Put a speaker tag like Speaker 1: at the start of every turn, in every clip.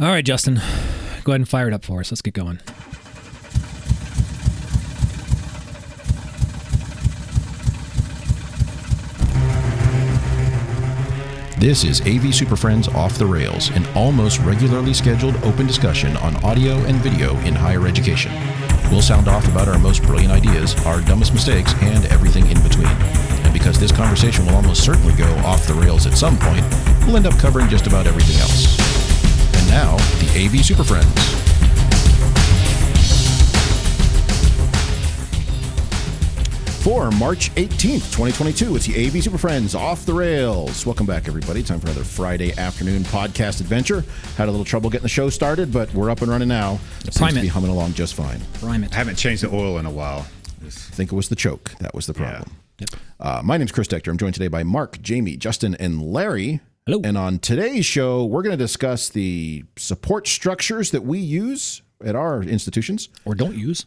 Speaker 1: All right, Justin, go ahead and fire it up for us. Let's get going.
Speaker 2: This is AV SuperFriends Off the Rails, an almost regularly scheduled open discussion on audio and video in higher education. We'll sound off about our most brilliant ideas, our dumbest mistakes, and everything in between. And because this conversation will almost certainly go off the rails at some point, we'll end up covering just about everything else. And now, the AV SuperFriends. For March 18th, 2022, it's the AV SuperFriends Off the Rails. Welcome back, everybody. Time for another Friday afternoon podcast adventure. Had a little trouble getting the show started, but we're up and running now. Seems to be humming along just fine.
Speaker 3: I haven't changed the oil in a while.
Speaker 2: I think it was the choke. That was the problem.
Speaker 1: Yeah. Yep.
Speaker 2: My name's Chris Dector. I'm joined today by Mark, Jamie, Justin, and Larry.
Speaker 1: Hello.
Speaker 2: And on today's show, we're going to discuss the support structures that we use at our institutions.
Speaker 1: Or don't use,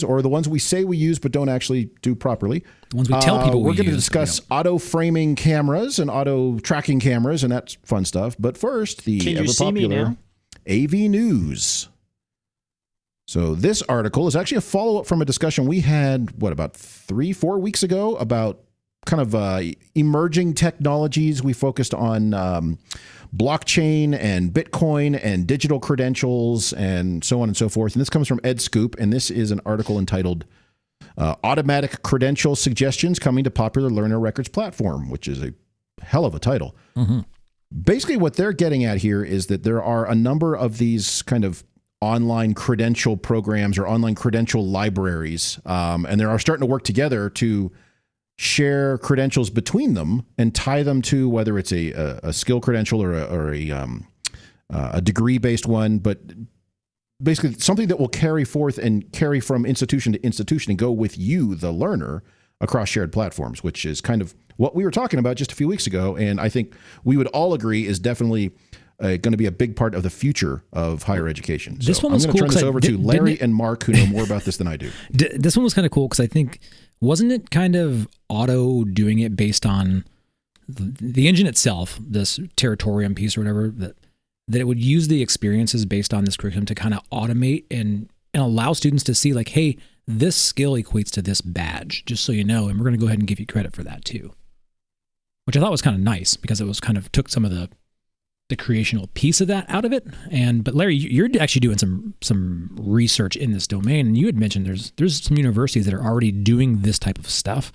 Speaker 2: or the ones we say we use but don't actually do properly.
Speaker 1: the ones we tell people we use.
Speaker 2: We're going to discuss auto framing cameras and auto tracking cameras, and that's fun stuff. But first, the ever-popular AV News. So this article is actually a follow-up from a discussion we had, about 3-4 weeks ago about kind of emerging technologies. We focused on blockchain and Bitcoin and digital credentials and so on and so forth. And this comes from EdScoop, and this is an article entitled Automatic Credential Suggestions Coming to Popular Learner Records Platform, which is a hell of a title. Mm-hmm. Basically, what they're getting at here is that there are a number of these kind of online credential programs or online credential libraries, and they are starting to work together to share credentials between them and tie them to whether it's a skill credential or a degree-based one, but basically something that will carry forth and carry from institution to institution and go with you, the learner, across shared platforms, which is kind of what we were talking about just a few weeks ago. And I think we would all agree is definitely going to be a big part of the future of higher education. So
Speaker 1: this one was
Speaker 2: I'm going to
Speaker 1: cool
Speaker 2: turn this over to Larry and Mark, who know more about this than I do.
Speaker 1: This one was kind of cool because I think, wasn't it kind of auto doing it based on the engine itself, this Territorium piece or whatever, that it would use the experiences based on this curriculum to kind of automate and allow students to see like, hey, this skill equates to this badge, just so you know, and we're going to go ahead and give you credit for that too. Which I thought was kind of nice because it was kind of took some of the creational piece of that out of it. But Larry, you're actually doing some research in this domain, and you had mentioned there's some universities that are already doing this type of stuff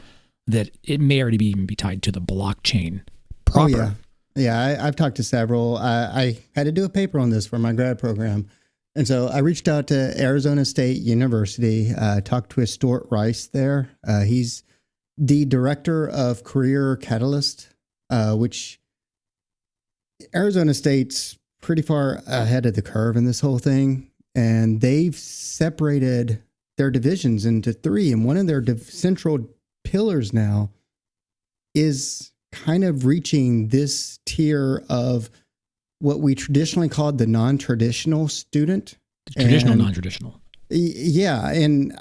Speaker 1: that it may already even be tied to the blockchain proper.
Speaker 4: Oh, yeah. I've talked to several. I had to do a paper on this for my grad program. And so I reached out to Arizona State University, talked to Stuart Rice there. He's the director of Career Catalyst, which Arizona State's pretty far ahead of the curve in this whole thing. And they've separated their divisions into 3. And one of their central pillars now is kind of reaching this tier of what we traditionally called the non-traditional student.
Speaker 1: Traditional, non-traditional.
Speaker 4: Yeah. And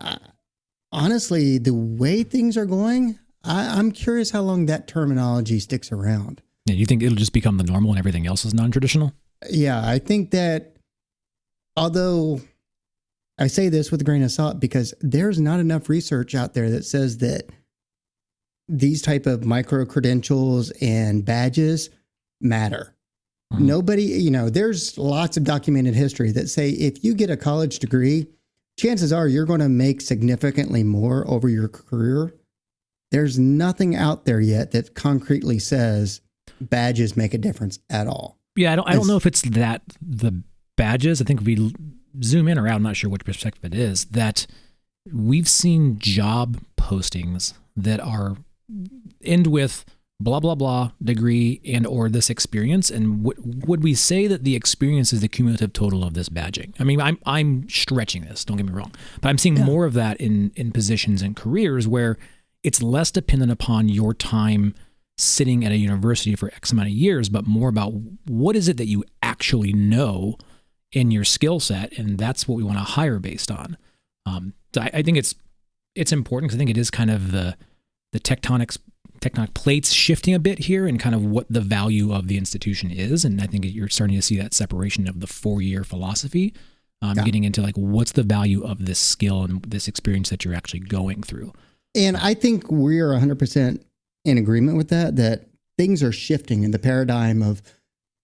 Speaker 4: honestly, the way things are going, I'm curious how long that terminology sticks around.
Speaker 1: Yeah, you think it'll just become the normal and everything else is non-traditional?
Speaker 4: Yeah, I think that, although I say this with a grain of salt because there's not enough research out there that says that these type of micro-credentials and badges matter. Mm-hmm. Nobody, there's lots of documented history that say if you get a college degree, chances are you're going to make significantly more over your career. There's nothing out there yet that concretely says badges make a difference at all.
Speaker 1: Yeah, I don't know if it's that the badges. I think if we zoom in or out, I'm not sure which perspective it is, that we've seen job postings that are end with blah, blah, blah degree and or this experience. And would we say that the experience is the cumulative total of this badging? I mean, I'm stretching this, don't get me wrong, but I'm seeing more of that in positions and careers where it's less dependent upon your time sitting at a university for X amount of years, but more about what is it that you actually know in your skill set, and that's what we want to hire based on. I think it's important because I think it is kind of the tectonics tectonic plates shifting a bit here and kind of what the value of the institution is. And I think you're starting to see that separation of the 4-year philosophy, getting into like, what's the value of this skill and this experience that you're actually going through.
Speaker 4: And I think we're 100% in agreement with that things are shifting in the paradigm of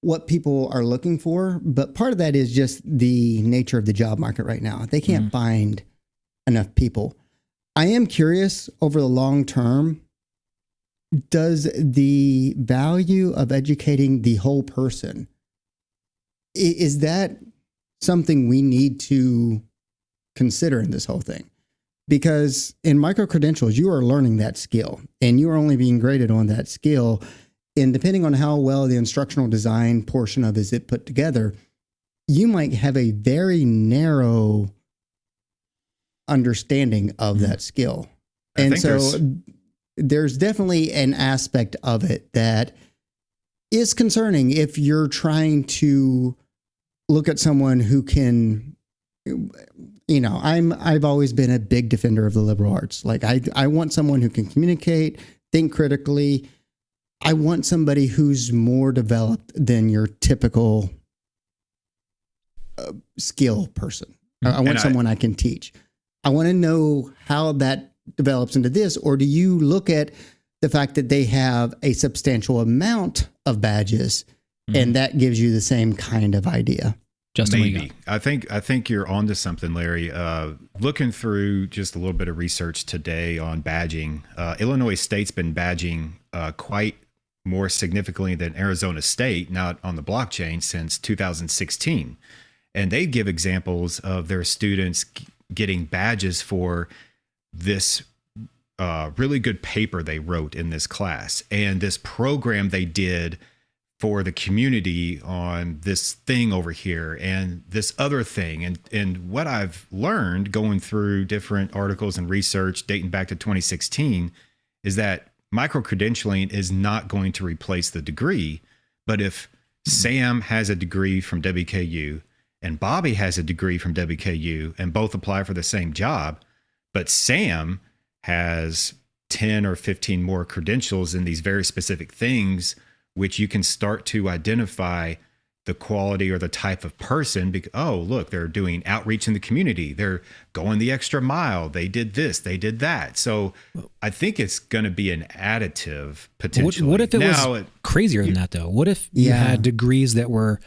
Speaker 4: what people are looking for. But part of that is just the nature of the job market right now. They can't find enough people. I am curious over the long term, does the value of educating the whole person, is that something we need to consider in this whole thing? Because in micro-credentials, you are learning that skill and you are only being graded on that skill. And depending on how well the instructional design portion of it put together, you might have a very narrow understanding of that skill. And so there's definitely an aspect of it that is concerning if you're trying to look at someone who can, I've always been a big defender of the liberal arts. Like I want someone who can communicate, think critically. I want somebody who's more developed than your typical skill person. I want someone I can teach. I want to know how that develops into this. Or do you look at the fact that they have a substantial amount of badges and that gives you the same kind of idea?
Speaker 1: Justin,
Speaker 3: maybe. I think you're onto something, Larry. Looking through just a little bit of research today on badging, Illinois State's been badging quite more significantly than Arizona State, not on the blockchain, since 2016. And they give examples of their students getting badges for this really good paper they wrote in this class and this program they did for the community on this thing over here and this other thing. And what I've learned going through different articles and research dating back to 2016 is that micro-credentialing is not going to replace the degree. But if Sam has a degree from WKU and Bobby has a degree from WKU and both apply for the same job, but Sam has 10 or 15 more credentials in these very specific things, which you can start to identify the quality or the type of person. Oh, look, they're doing outreach in the community. They're going the extra mile. They did this, they did that. So I think it's going to be an additive potentially.
Speaker 1: What if it was crazier than that, though? What if you had degrees that were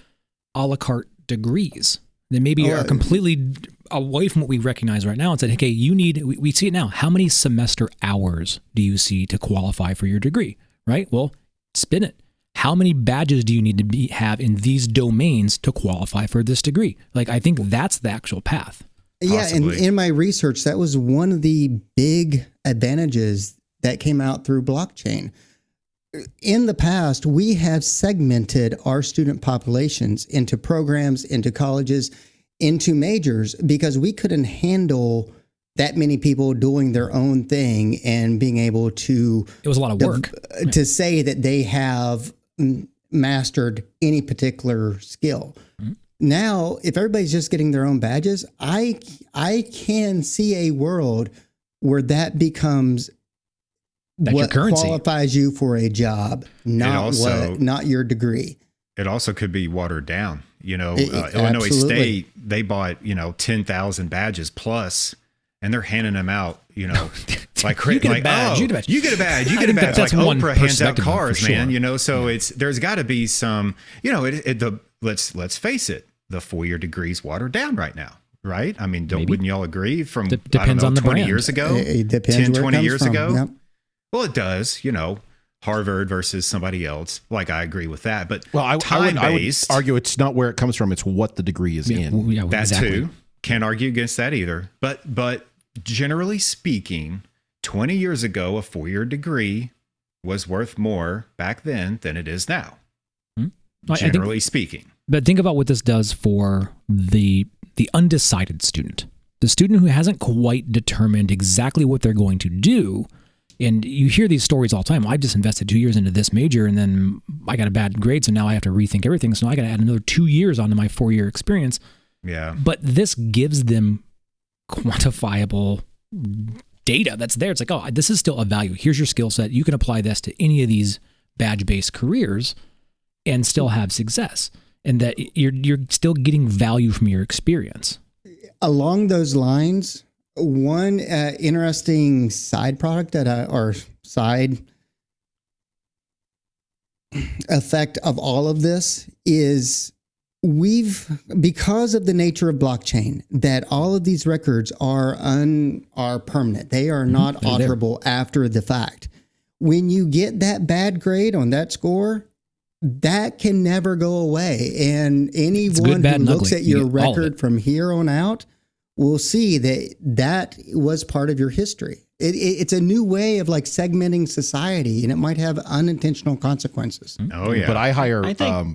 Speaker 1: a la carte degrees that maybe are completely away from what we recognize right now and said, okay, we see it now. How many semester hours do you see to qualify for your degree, right? Well, spin it. How many badges do you need to have in these domains to qualify for this degree? Like, I think that's the actual path.
Speaker 4: Yeah, and in my research, that was one of the big advantages that came out through blockchain. In the past, we have segmented our student populations into programs, into colleges, into majors, because we couldn't handle that many people doing their own thing and being able to...
Speaker 1: It was a lot of work.
Speaker 4: To say that they have mastered any particular skill. Mm-hmm. Now, if everybody's just getting their own badges, I can see a world where that becomes what qualifies you for a job, not your degree.
Speaker 3: It also could be watered down. Illinois State, they bought 10,000 badges plus, and they're handing them out. Like
Speaker 1: you get a badge.
Speaker 3: You get a badge. Like Oprah hands out cars, man. So there's got to be some. Let's face it. The 4-year degree's watered down right now, right? I mean, wouldn't y'all agree? From
Speaker 1: depends on the
Speaker 3: 20
Speaker 1: brand.
Speaker 3: years ago,
Speaker 4: it depends
Speaker 3: 10, 20 years ago.
Speaker 4: Yep.
Speaker 3: Well, it does. Harvard versus somebody else. Like, I agree with that. But
Speaker 2: I would argue it's not where it comes from. It's what the degree is in.
Speaker 1: Yeah,
Speaker 3: that
Speaker 1: exactly.
Speaker 3: too. Can't argue against that either. But generally speaking, 20 years ago, a 4-year degree was worth more back then than it is now. Generally speaking.
Speaker 1: But think about what this does for the undecided student, the student who hasn't quite determined exactly what they're going to do. And you hear these stories all the time. I just invested 2 years into this major and then I got a bad grade. So now I have to rethink everything. So now I got to add another 2 years onto my 4-year experience.
Speaker 3: Yeah.
Speaker 1: But this gives them quantifiable data that's there. It's like, oh, this is still a value. Here's your skill set. You can apply this to any of these badge-based careers and still have success. And that you're still getting value from your experience.
Speaker 4: Along those lines, one interesting side product or side effect of all of this is because of the nature of blockchain, that all of these records are permanent. They are not alterable after the fact. When you get that bad grade on that score, that can never go away. And anyone who looks at your record from here on out will see that was part of your history. It's a new way of like segmenting society, and it might have unintentional consequences.
Speaker 3: Oh yeah.
Speaker 2: But I hire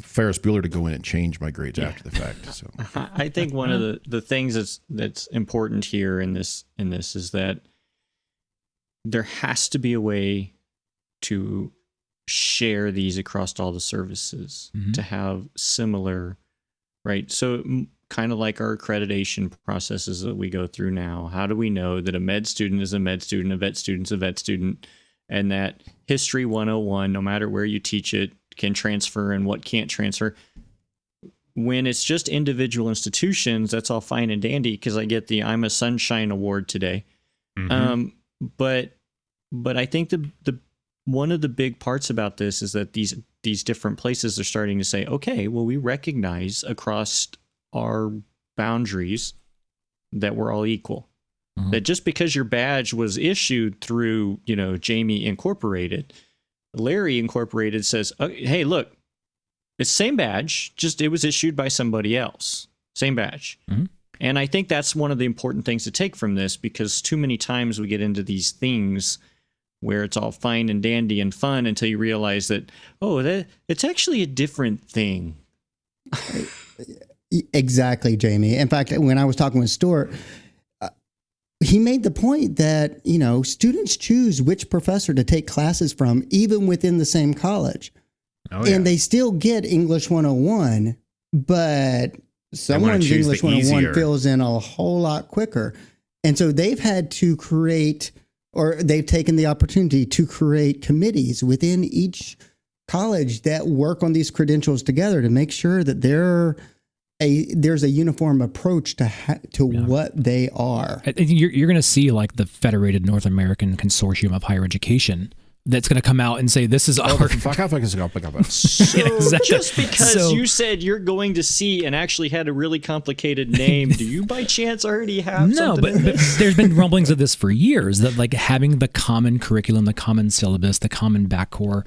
Speaker 2: Ferris Bueller to go in and change my grades after the fact. So
Speaker 5: I think one of the things that's important here in this is that there has to be a way to share these across all the services to have similar, right? So kind of like our accreditation processes that we go through now. How do we know that a med student is a med student, a vet student's a vet student, and that History 101, no matter where you teach it, can transfer and what can't transfer? When it's just individual institutions, that's all fine and dandy because I get the I'm a Sunshine Award today. But I think the one of the big parts about this is that these different places are starting to say, okay, well, we recognize across our boundaries that we're all equal. That just because your badge was issued through, Jamie Incorporated, Larry Incorporated says, hey, look, it's same badge, just it was issued by somebody else. Same badge. And I think that's one of the important things to take from this, because too many times we get into these things where it's all fine and dandy and fun until you realize that, it's actually a different thing.
Speaker 4: Exactly, Jamie. In fact, when I was talking with Stuart, he made the point that, students choose which professor to take classes from, even within the same college. And they still get English 101, but someone's English 101 fills in a whole lot quicker. And so they've had to create, or they've taken the opportunity to create committees within each college that work on these credentials together to make sure that there's a uniform approach to what they are.
Speaker 1: I think you're going to see like the Federated North American Consortium of Higher Education that's going to come out and say this is our.
Speaker 5: Just because you said you're going to see and actually had a really complicated name, do you by chance already have something?
Speaker 1: But there's been rumblings of this for years, that like having the common curriculum, the common syllabus, the common backcore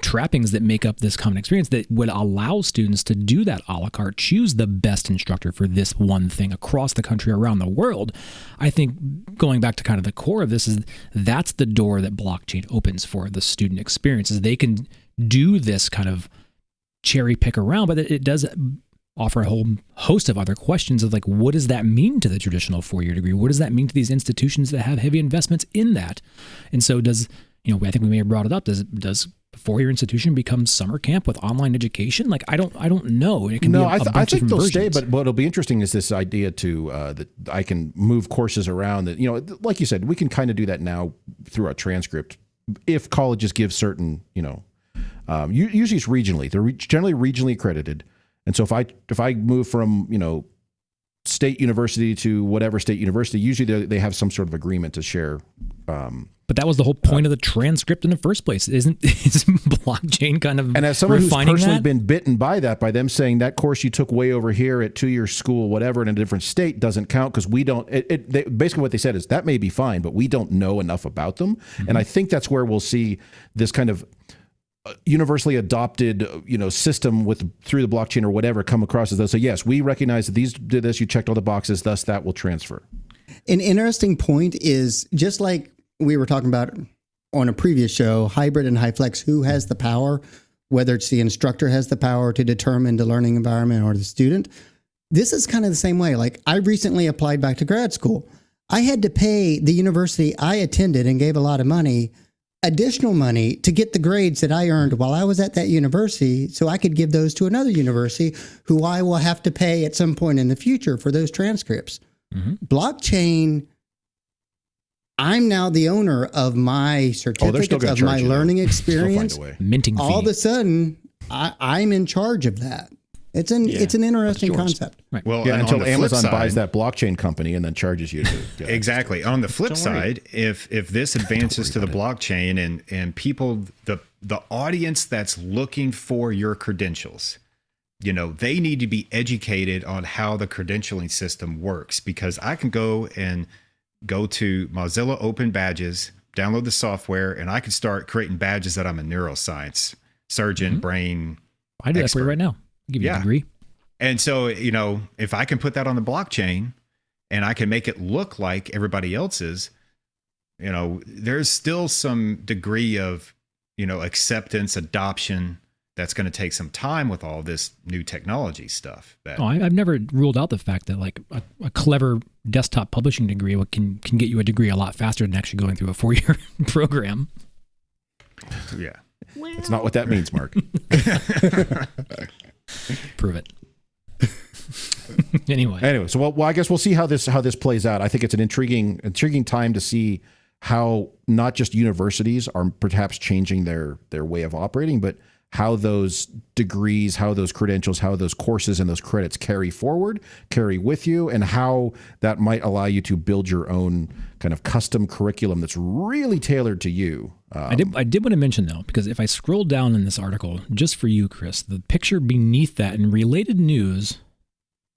Speaker 1: trappings that make up this common experience that would allow students to do that a la carte, choose the best instructor for this one thing across the country, around the world. I think going back to kind of the core of this is that's the door that blockchain opens for the student experience, is they can do this kind of cherry pick around, but it does offer a whole host of other questions of like, what does that mean to the traditional four-year degree? What does that mean to these institutions that have heavy investments in that? And so I think we may have brought it up. Does four-year institution becomes summer camp with online education? Like, I don't know. It can be I think they'll stay,
Speaker 2: but what'll be interesting is this idea that I can move courses around, that, like you said, we can kind of do that now through our transcript if colleges give certain, usually it's regionally. They're generally regionally accredited. And so if I move from, state university to whatever state university, usually they have some sort of agreement to share.
Speaker 1: But that was the whole point of the transcript in the first place. Isn't blockchain kind of,
Speaker 2: and as someone who's personally
Speaker 1: that?
Speaker 2: been bitten by them saying that course you took way over here at 2-year school, whatever, in a different state doesn't count because we don't. Basically what they said is that may be fine, but we don't know enough about them. And I think that's where we'll see this kind of universally adopted, system through the blockchain or whatever come across as those. So yes, we recognize that these did this. You checked all the boxes, thus that will transfer.
Speaker 4: An interesting point is, just like we were talking about on a previous show, hybrid and high flex, who has the power, whether it's the instructor has the power to determine the learning environment or the student. This is kind of the same way. Like, I recently applied back to grad school. I had to pay the university I attended and gave a lot of money, additional money, to get the grades that I earned while I was at that university, so I could give those to another university who I will have to pay at some point in the future for those transcripts. Blockchain I'm now the owner of my certificates, of my learning experience.
Speaker 1: Minting
Speaker 4: all
Speaker 1: fee.
Speaker 4: of a sudden, I'm in charge of that. It's an interesting concept.
Speaker 1: Right.
Speaker 3: Well,
Speaker 2: yeah, until Amazon
Speaker 3: side,
Speaker 2: buys that blockchain company and then charges you to
Speaker 3: exactly. On the flip side, if this advances to the blockchain and people, the audience that's looking for your credentials, they need to be educated on how the credentialing system works, because I can go to Mozilla Open Badges, download the software, and I can start creating badges that I'm a neuroscience surgeon, brain.
Speaker 1: I do that for you right now. I'll give you a degree.
Speaker 3: And so, if I can put that on the blockchain and I can make it look like everybody else's, there's still some degree of, acceptance, adoption that's going to take some time with all this new technology stuff.
Speaker 1: I've never ruled out the fact that like a clever desktop publishing degree can get you a degree a lot faster than actually going through a 4-year program.
Speaker 3: Yeah.
Speaker 2: It's not what that means, Mark.
Speaker 1: Prove it. Anyway,
Speaker 2: so well, I guess we'll see how this plays out. I think it's an intriguing time to see how not just universities are perhaps changing their way of operating, but how those degrees, how those credentials, how those courses and those credits carry with you, and how that might allow you to build your own kind of custom curriculum that's really tailored to you.
Speaker 1: I did want to mention, though, because if I scroll down in this article, just for you, Chris, the picture beneath that in related news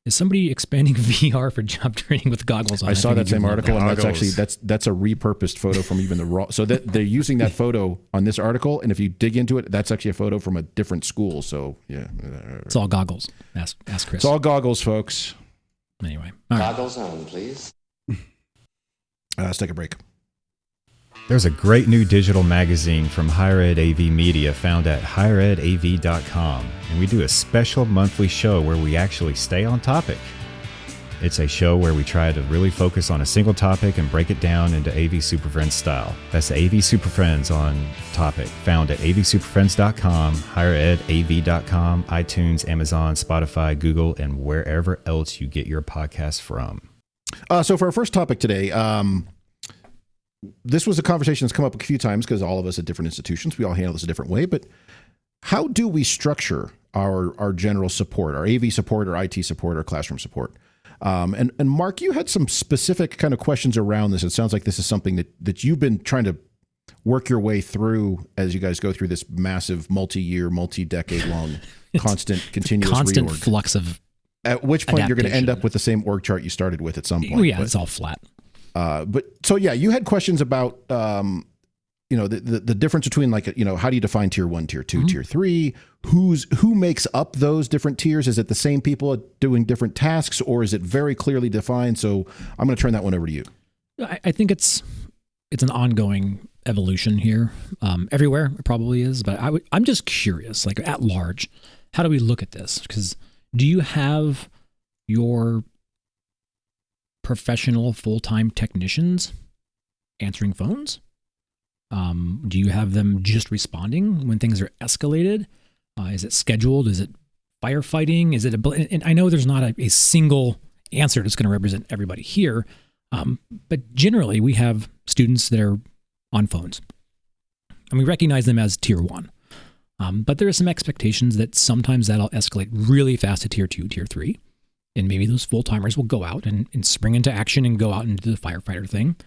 Speaker 1: is somebody expanding VR for job training with goggles on.
Speaker 2: I saw that same article, and that's a repurposed photo from even the raw. So that they're using that photo on this article, and if you dig into it, that's actually a photo from a different school. So yeah,
Speaker 1: it's all goggles. Ask Chris.
Speaker 2: It's all goggles, folks.
Speaker 1: Anyway,
Speaker 6: goggles on, please.
Speaker 2: Let's take a break.
Speaker 3: There's a great new digital magazine from Higher Ed AV Media found at higheredav.com, and we do a special monthly show where we actually stay on topic. It's a show where we try to really focus on a single topic and break it down into AV SuperFriends style. That's AV SuperFriends on topic, found at avsuperfriends.com, higheredav.com, iTunes, Amazon, Spotify, Google, and wherever else you get your podcasts from.
Speaker 2: So for our first topic today, this was a conversation that's come up a few times because all of us at different institutions, we all handle this a different way. But how do we structure our general support, our AV support, our IT support, our classroom support? And Mark, you had some specific kind of questions around this. It sounds like this is something that you've been trying to work your way through as you guys go through this massive multi-year, multi-decade long, constant, continuous
Speaker 1: constant
Speaker 2: reorg.
Speaker 1: Flux of.
Speaker 2: At which point
Speaker 1: adaptation.
Speaker 2: You're going to end up with the same org chart you started with at some point.
Speaker 1: Oh, yeah, it's all flat.
Speaker 2: But so yeah, you had questions about the difference between how do you define tier 1, tier 2, tier 3? Who makes up those different tiers? Is it the same people doing different tasks, or is it very clearly defined? So I'm going to turn that one over to you.
Speaker 1: I think it's an ongoing evolution here. Everywhere it probably is, but I'm just curious, like at large, how do we look at this? Because do you have your professional full-time technicians answering phones? Do you have them just responding when things are escalated? Is it scheduled? Is it firefighting? Is it and I know there's not a single answer that's going to represent everybody here, but generally we have students that are on phones, and we recognize them as tier 1. But there are some expectations that sometimes that'll escalate really fast to tier 2, tier 3. And maybe those full-timers will go out and spring into action and go out and do the firefighter thing.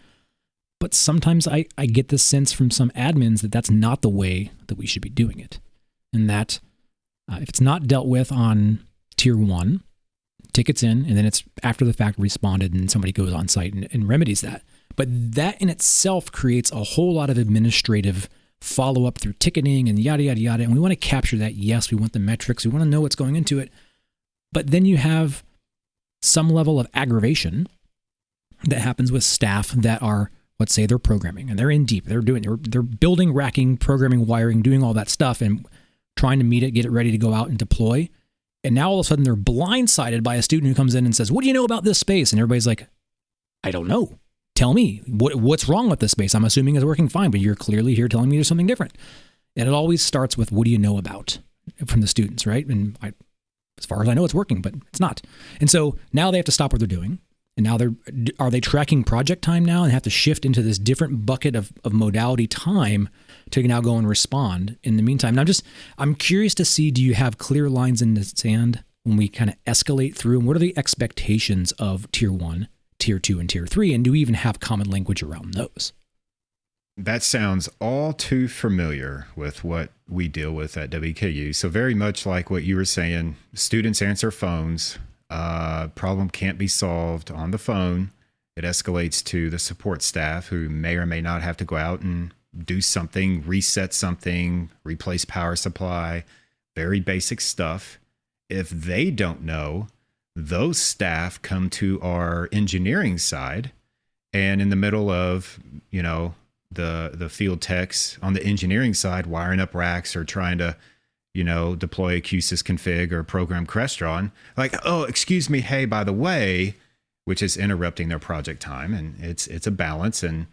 Speaker 1: But sometimes I get this sense from some admins that that's not the way that we should be doing it. And that if it's not dealt with on tier 1, tickets in, and then it's after the fact responded and somebody goes on site and remedies that. But that in itself creates a whole lot of administrative follow-up through ticketing and yada, yada, yada. And we want to capture that. Yes, we want the metrics. We want to know what's going into it. But then you have some level of aggravation that happens with staff that are, let's say they're programming and they're in deep, they're building, racking, programming, wiring, doing all that stuff and trying to meet it, get it ready to go out and deploy. And now all of a sudden they're blindsided by a student who comes in and says, "What do you know about this space?" And everybody's like, "I don't know. Tell me what's wrong with this space. I'm assuming it's working fine, but you're clearly here telling me there's something different." And it always starts with, what do you know about, from the students, right? And as far as I know, it's working, but it's not. And so now they have to stop what they're doing. And now are they tracking project time now and have to shift into this different bucket of modality time to now go and respond in the meantime? Now, I'm curious to see, do you have clear lines in the sand when we kind of escalate through, and what are the expectations of tier 1, tier 2, and tier 3? And do we even have common language around those?
Speaker 3: That sounds all too familiar with what we deal with at WKU. So very much like what you were saying, students answer phones. Problem can't be solved on the phone. It escalates to the support staff, who may or may not have to go out and do something, reset something, replace power supply, very basic stuff. If they don't know, those staff come to our engineering side, and in the middle of, the field techs on the engineering side wiring up racks or trying to, deploy a QSys config or program Crestron, like, oh, excuse me, hey, by the way, which is interrupting their project time. And it's a balance. And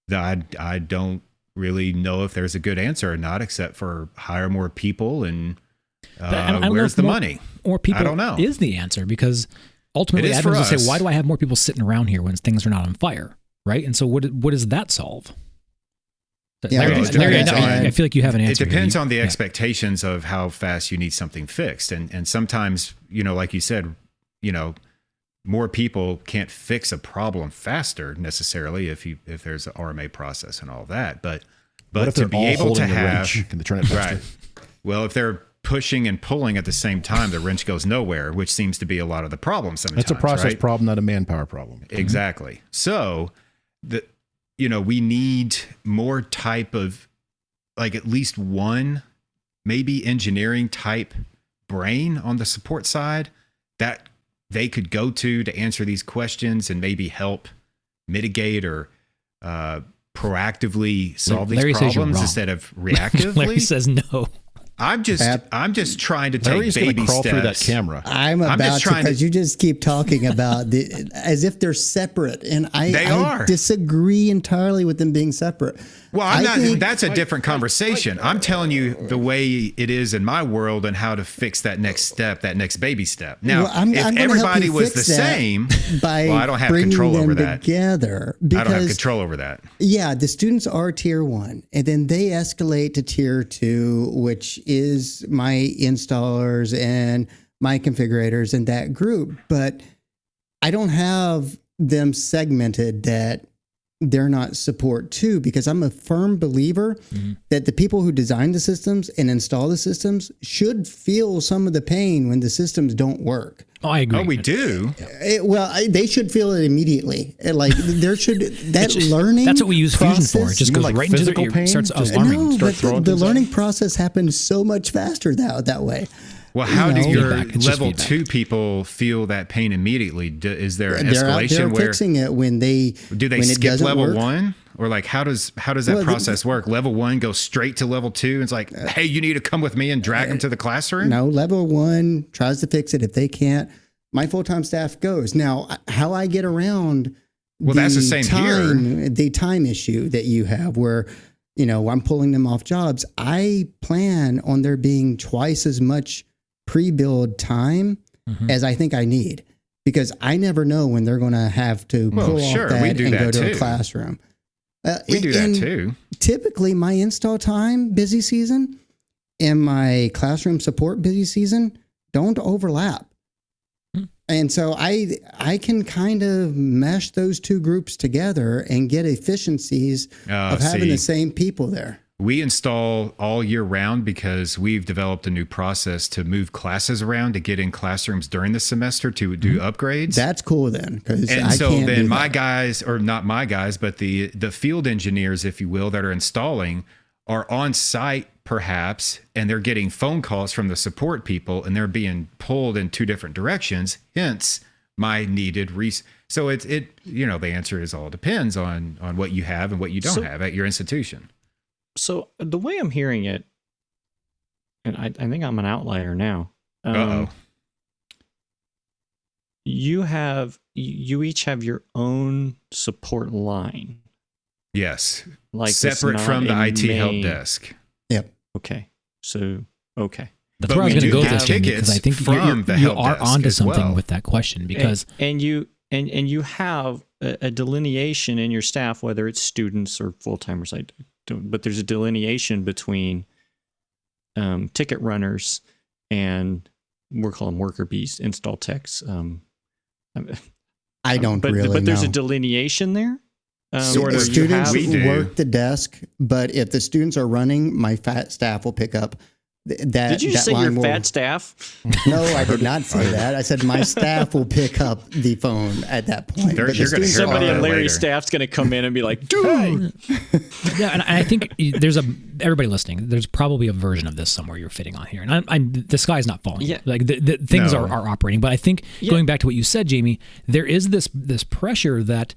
Speaker 3: I don't really know if there's a good answer or not, except for hire more people and where's the money?
Speaker 1: Or people
Speaker 3: I don't know.
Speaker 1: Is the answer, because ultimately admins will say, why do I have more people sitting around here when things are not on fire? Right. And so what does that solve?
Speaker 4: Yeah,
Speaker 1: Larry, I feel like you have an answer.
Speaker 3: It depends on the expectations of how fast you need something fixed. And sometimes, like you said, more people can't fix a problem faster necessarily if there's an RMA process and all that. But to be able to have,
Speaker 2: can they turn it faster?
Speaker 3: Right. Well, if they're pushing and pulling at the same time, the wrench goes nowhere, which seems to be a lot of the problem sometimes.
Speaker 2: That's a process
Speaker 3: right?
Speaker 2: problem, not a manpower problem.
Speaker 3: Exactly. So we need more type of, like, at least one, maybe engineering type brain on the support side that they could go to answer these questions and maybe help mitigate or proactively solve these problems instead of reactively.
Speaker 1: Larry says no.
Speaker 3: I'm just trying to take
Speaker 2: Larry's
Speaker 3: baby
Speaker 2: crawl
Speaker 3: steps
Speaker 2: through that camera.
Speaker 4: I'm about to, because you just keep talking about as if they're separate, and I disagree entirely with them being separate.
Speaker 3: Well, that's a different conversation. I'm telling you the way it is in my world and how to fix that next step, that next baby step. Now, if everybody was the same, I don't have control over that.
Speaker 4: Together,
Speaker 3: I don't have control over that.
Speaker 4: Yeah, the students are tier 1, and then they escalate to tier 2, which is my installers and my configurators and that group. But I don't have them segmented that they're not support too, because I'm a firm believer that the people who design the systems and install the systems should feel some of the pain when the systems don't work.
Speaker 1: Oh, I agree.
Speaker 3: Oh, we do.
Speaker 4: They should feel it immediately. Like there should learning.
Speaker 1: That's what we use Fusion for. It just goes right into the ear, starts alarming.
Speaker 4: No, but the learning process happens so much faster that way.
Speaker 3: Well, how do your level 2 people feel that pain immediately? Is there an escalation
Speaker 4: they're
Speaker 3: where
Speaker 4: fixing it when they
Speaker 3: skip level 1, or like how does that process work? Level 1 goes straight to level 2. And it's like, hey, you need to come with me and drag them to the classroom.
Speaker 4: No, level 1 tries to fix it. If they can't, my full-time staff goes. Now, how I get around
Speaker 3: that's the same here.
Speaker 4: The time issue that you have, where I'm pulling them off jobs. I plan on there being twice as much pre-build time as I think I need, because I never know when they're going to have to pull off that and go to a classroom.
Speaker 3: We do that too.
Speaker 4: Typically, my install time busy season and my classroom support busy season don't overlap. And so I can kind of mesh those two groups together and get efficiencies of having the same people there.
Speaker 3: We install all year round because we've developed a new process to move classes around to get in classrooms during the semester to do upgrades.
Speaker 4: That's cool then.
Speaker 3: And so then my guys, or not my guys, but the field engineers, if you will, that are installing are on site perhaps, and they're getting phone calls from the support people and they're being pulled in 2 different directions. Hence my needed So the answer is all depends on what you have and what you don't have at your institution.
Speaker 5: So the way I'm hearing it, and I think I'm an outlier now. You each have your own support line.
Speaker 3: Yes.
Speaker 5: Like
Speaker 3: separate from the IT help desk.
Speaker 4: Yep.
Speaker 5: Okay. So, okay.
Speaker 1: That's where I was going to go with this, because I think you are onto something with that question, because
Speaker 5: and you and you have a delineation in your staff, whether it's students or full-timers, but there's a delineation between ticket runners and we'll call them worker bees, install techs.
Speaker 4: I don't really know.
Speaker 5: But there's a delineation there.
Speaker 3: Sort of.
Speaker 4: Students
Speaker 3: We do.
Speaker 4: work the desk, but if the students are running, my fat staff will pick up that.
Speaker 5: Did you just say your fat staff?
Speaker 4: No, I did not say that. I said my staff will pick up the phone at that point.
Speaker 3: You're gonna hear
Speaker 5: Somebody
Speaker 3: about
Speaker 5: on
Speaker 3: that
Speaker 5: Larry's
Speaker 3: later.
Speaker 5: staff's going to come in and be like, dude.
Speaker 1: Yeah, and I think there's everybody listening. There's probably a version of this somewhere you're fitting on here, and the sky's not falling.
Speaker 5: Yeah.
Speaker 1: Like the things
Speaker 3: No.
Speaker 1: are operating, but I think going back to what you said, Jamie, there is this pressure that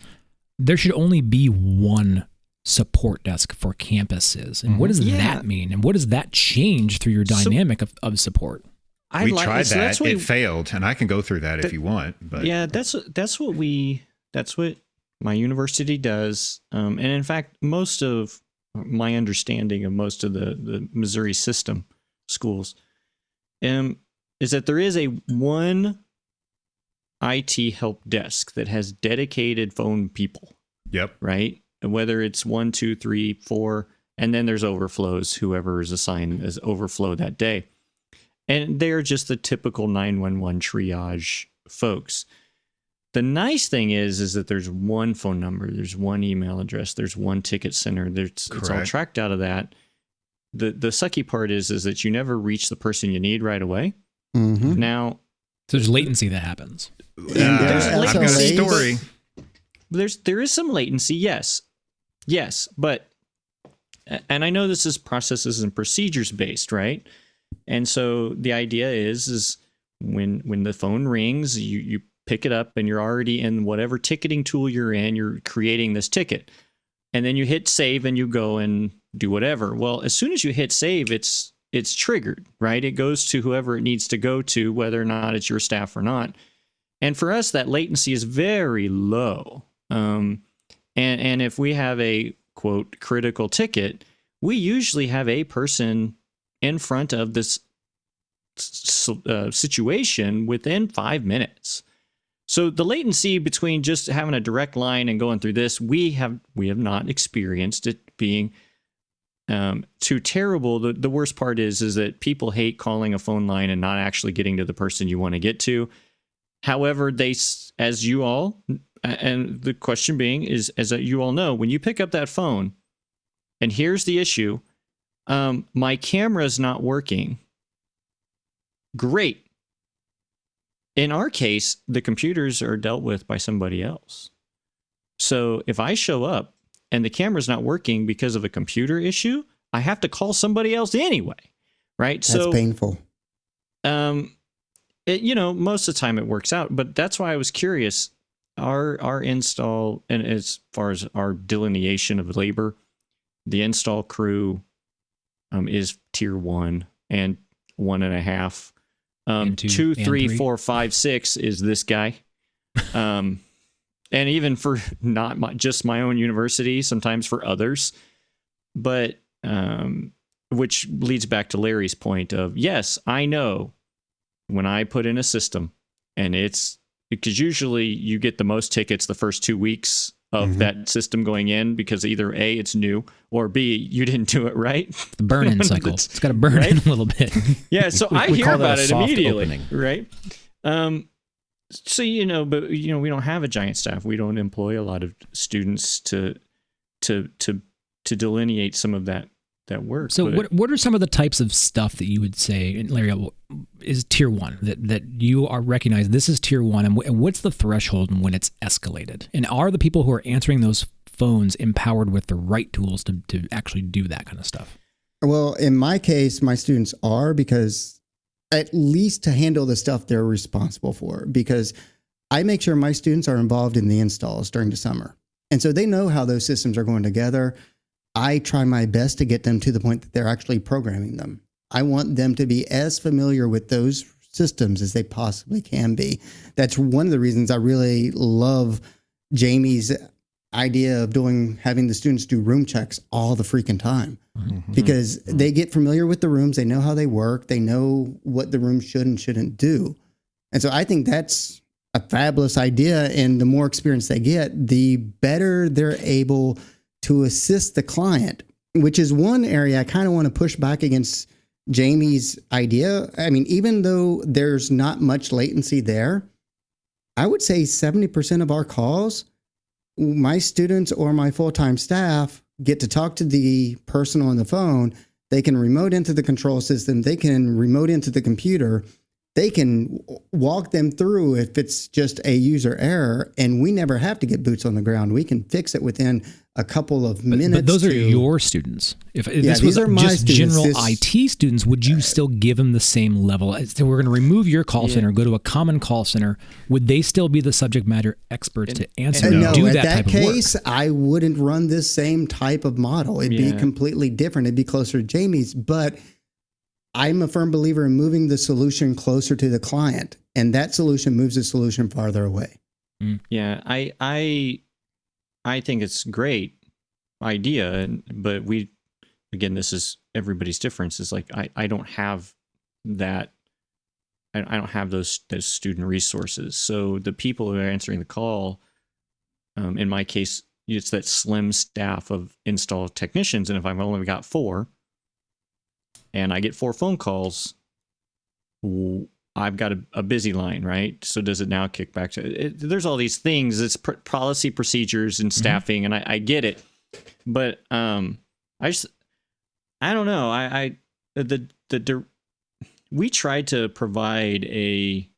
Speaker 1: there should only be one support desk for campuses, and what does that mean, and what does that change through your dynamic of support?
Speaker 3: We tried that. It failed, and I can go through that if you want. But
Speaker 5: yeah, that's what my university does, and in fact, most of my understanding of most of the Missouri system schools, is that there is a one IT help desk that has dedicated phone people.
Speaker 3: Yep.
Speaker 5: Right. And whether it's 1, 2, 3, 4, and then there's overflows, whoever is assigned as overflow that day. And they're just the typical 911 triage folks. The nice thing is that there's one phone number, there's one email address, there's one ticket center. It's all tracked out of that. The sucky part is that you never reach the person you need right away.
Speaker 4: Mm-hmm.
Speaker 5: Now,
Speaker 1: So there's latency that happens.
Speaker 3: I've got a story.
Speaker 5: There is some latency, yes, but, and I know this is processes and procedures based, right? And so the idea is when the phone rings, you pick it up and you're already in whatever ticketing tool you're in, you're creating this ticket, and then you hit save and you go and do whatever. Well, as soon as you hit save, it's triggered, right? It goes to whoever it needs to go to, whether or not it's your staff or not. And for us, that latency is very low. And if we have a quote critical ticket, we usually have a person in front of this situation within 5 minutes. So the latency between just having a direct line and going through this, we have not experienced it being too terrible. The worst part is that people hate calling a phone line and not actually getting to the person you want to get to. However, as you all, and the question being is, as you all know, when you pick up that phone, and here's the issue, my camera's not working. Great. In our case, the computers are dealt with by somebody else. So if I show up and the camera's not working because of a computer issue, I have to call somebody else anyway, right?
Speaker 4: That's painful.
Speaker 5: Most of the time it works out, but that's why I was curious. Our install, and as far as our delineation of labor, the install crew is tier 1 and 1.5. 2, 3, 4, 5, 6 is this guy. And even for not just my own university, sometimes for others. But which leads back to Larry's point of, yes, I know when I put in a system, and it's because usually you get the most tickets the first 2 weeks of that system going in, because either A, it's new, or B, you didn't do it right.
Speaker 1: The burn-in cycle. It's got to burn in a little bit.
Speaker 5: Yeah, so I
Speaker 2: we
Speaker 5: hear
Speaker 2: call that
Speaker 5: about
Speaker 2: a
Speaker 5: it
Speaker 2: soft
Speaker 5: immediately,
Speaker 2: opening.
Speaker 5: right? So but we don't have a giant staff. We don't employ a lot of students to delineate some of that work.
Speaker 1: So what are some of the types of stuff that you would say, and Larry, is tier 1 that you are recognized this is tier 1, and what's the threshold when it's escalated? And are the people who are answering those phones empowered with the right tools to actually do that kind of stuff?
Speaker 4: Well, in my case, my students are, because at least to handle the stuff they're responsible for, because I make sure my students are involved in the installs during the summer. And so they know how those systems are going together. I try my best to get them to the point that they're actually programming them. I want them to be as familiar with those systems as they possibly can be. That's one of the reasons I really love Jamie's idea of having the students do room checks all the freaking time, because they get familiar with the rooms. They know how they work. They know what the room should and shouldn't do. And so I think that's a fabulous idea. And the more experience they get, the better they're able to assist the client, which is one area I kind of want to push back against Jamie's idea. I mean, even though there's not much latency there, I would say 70% of our calls, my students or my full-time staff get to talk to the person on the phone. They can remote into the control system. They can remote into the computer. They can walk them through if it's just a user error, and we never have to get boots on the ground. We can fix it within a couple of minutes.
Speaker 1: But those are your students. If this was just general IT students, would you still give them the same level? So we're going to remove your call center, go to a common call center. Would they still be the subject matter experts to answer and do that type of work? In that case,
Speaker 4: I wouldn't run this same type of model. It'd be completely different. It'd be closer to Jamie's, but I'm a firm believer in moving the solution closer to the client, and that solution moves the solution farther away.
Speaker 5: Yeah, I think it's a great idea, but this is everybody's difference. Is like I don't have that. I don't have those student resources. So the people who are answering the call, in my case, it's that slim staff of install technicians, and if I've only got 4. And I get 4 phone calls, I've got a busy line, right? So does it now kick back to it? There's all these things. It's policy, procedures, and staffing, and I get it. But I don't know. We tried to provide a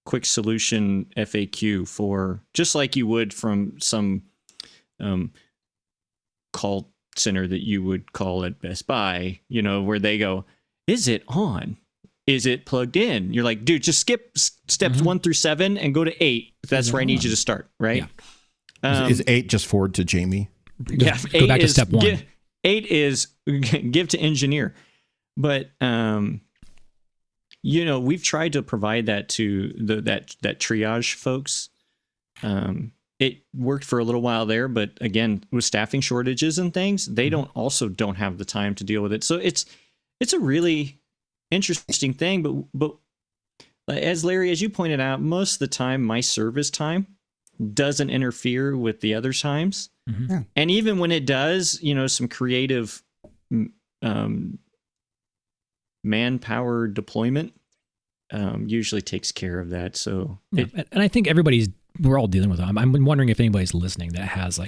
Speaker 5: quick solution FAQ for, just like you would from some call center that you would call at Best Buy, where they go, is it on? Is it plugged in? You're like, dude, just skip steps 1 through 7 and go to 8. That's where I need you to start, right?
Speaker 2: Yeah. Is 8 just forward to Jamie?
Speaker 5: Yeah.
Speaker 1: Go back to step 1.
Speaker 5: 8 is give to engineer. But, we've tried to provide that to that triage folks. It worked for a little while there, but again, with staffing shortages and things, they don't have the time to deal with it. So it's a really interesting thing. But as Larry, as you pointed out, most of the time, my service time doesn't interfere with the other times. Mm-hmm. Yeah. And even when it does, some creative manpower deployment usually takes care of that. So,
Speaker 1: and I think we're all dealing with it. I'm wondering if anybody's listening that has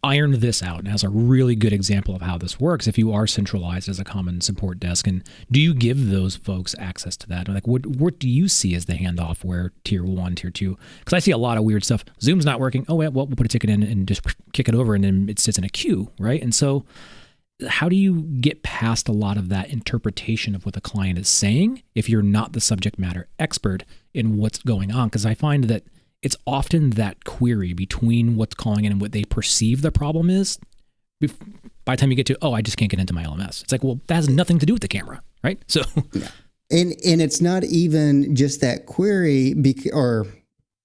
Speaker 1: ironed this out and has a really good example of how this works if you are centralized as a common support desk. And do you give those folks access to that? Like, what do you see as the handoff where tier 1, tier 2? Because I see a lot of weird stuff. Zoom's not working. Oh, well, we'll put a ticket in and just kick it over, and then it sits in a queue, right? And so how do you get past a lot of that interpretation of what the client is saying if you're not the subject matter expert in what's going on? Because I find that it's often that query between what's calling in and what they perceive the problem is. By the time you get to, I just can't get into my LMS. It's like, well, that has nothing to do with the camera, right? So,
Speaker 4: and it's not even just that query or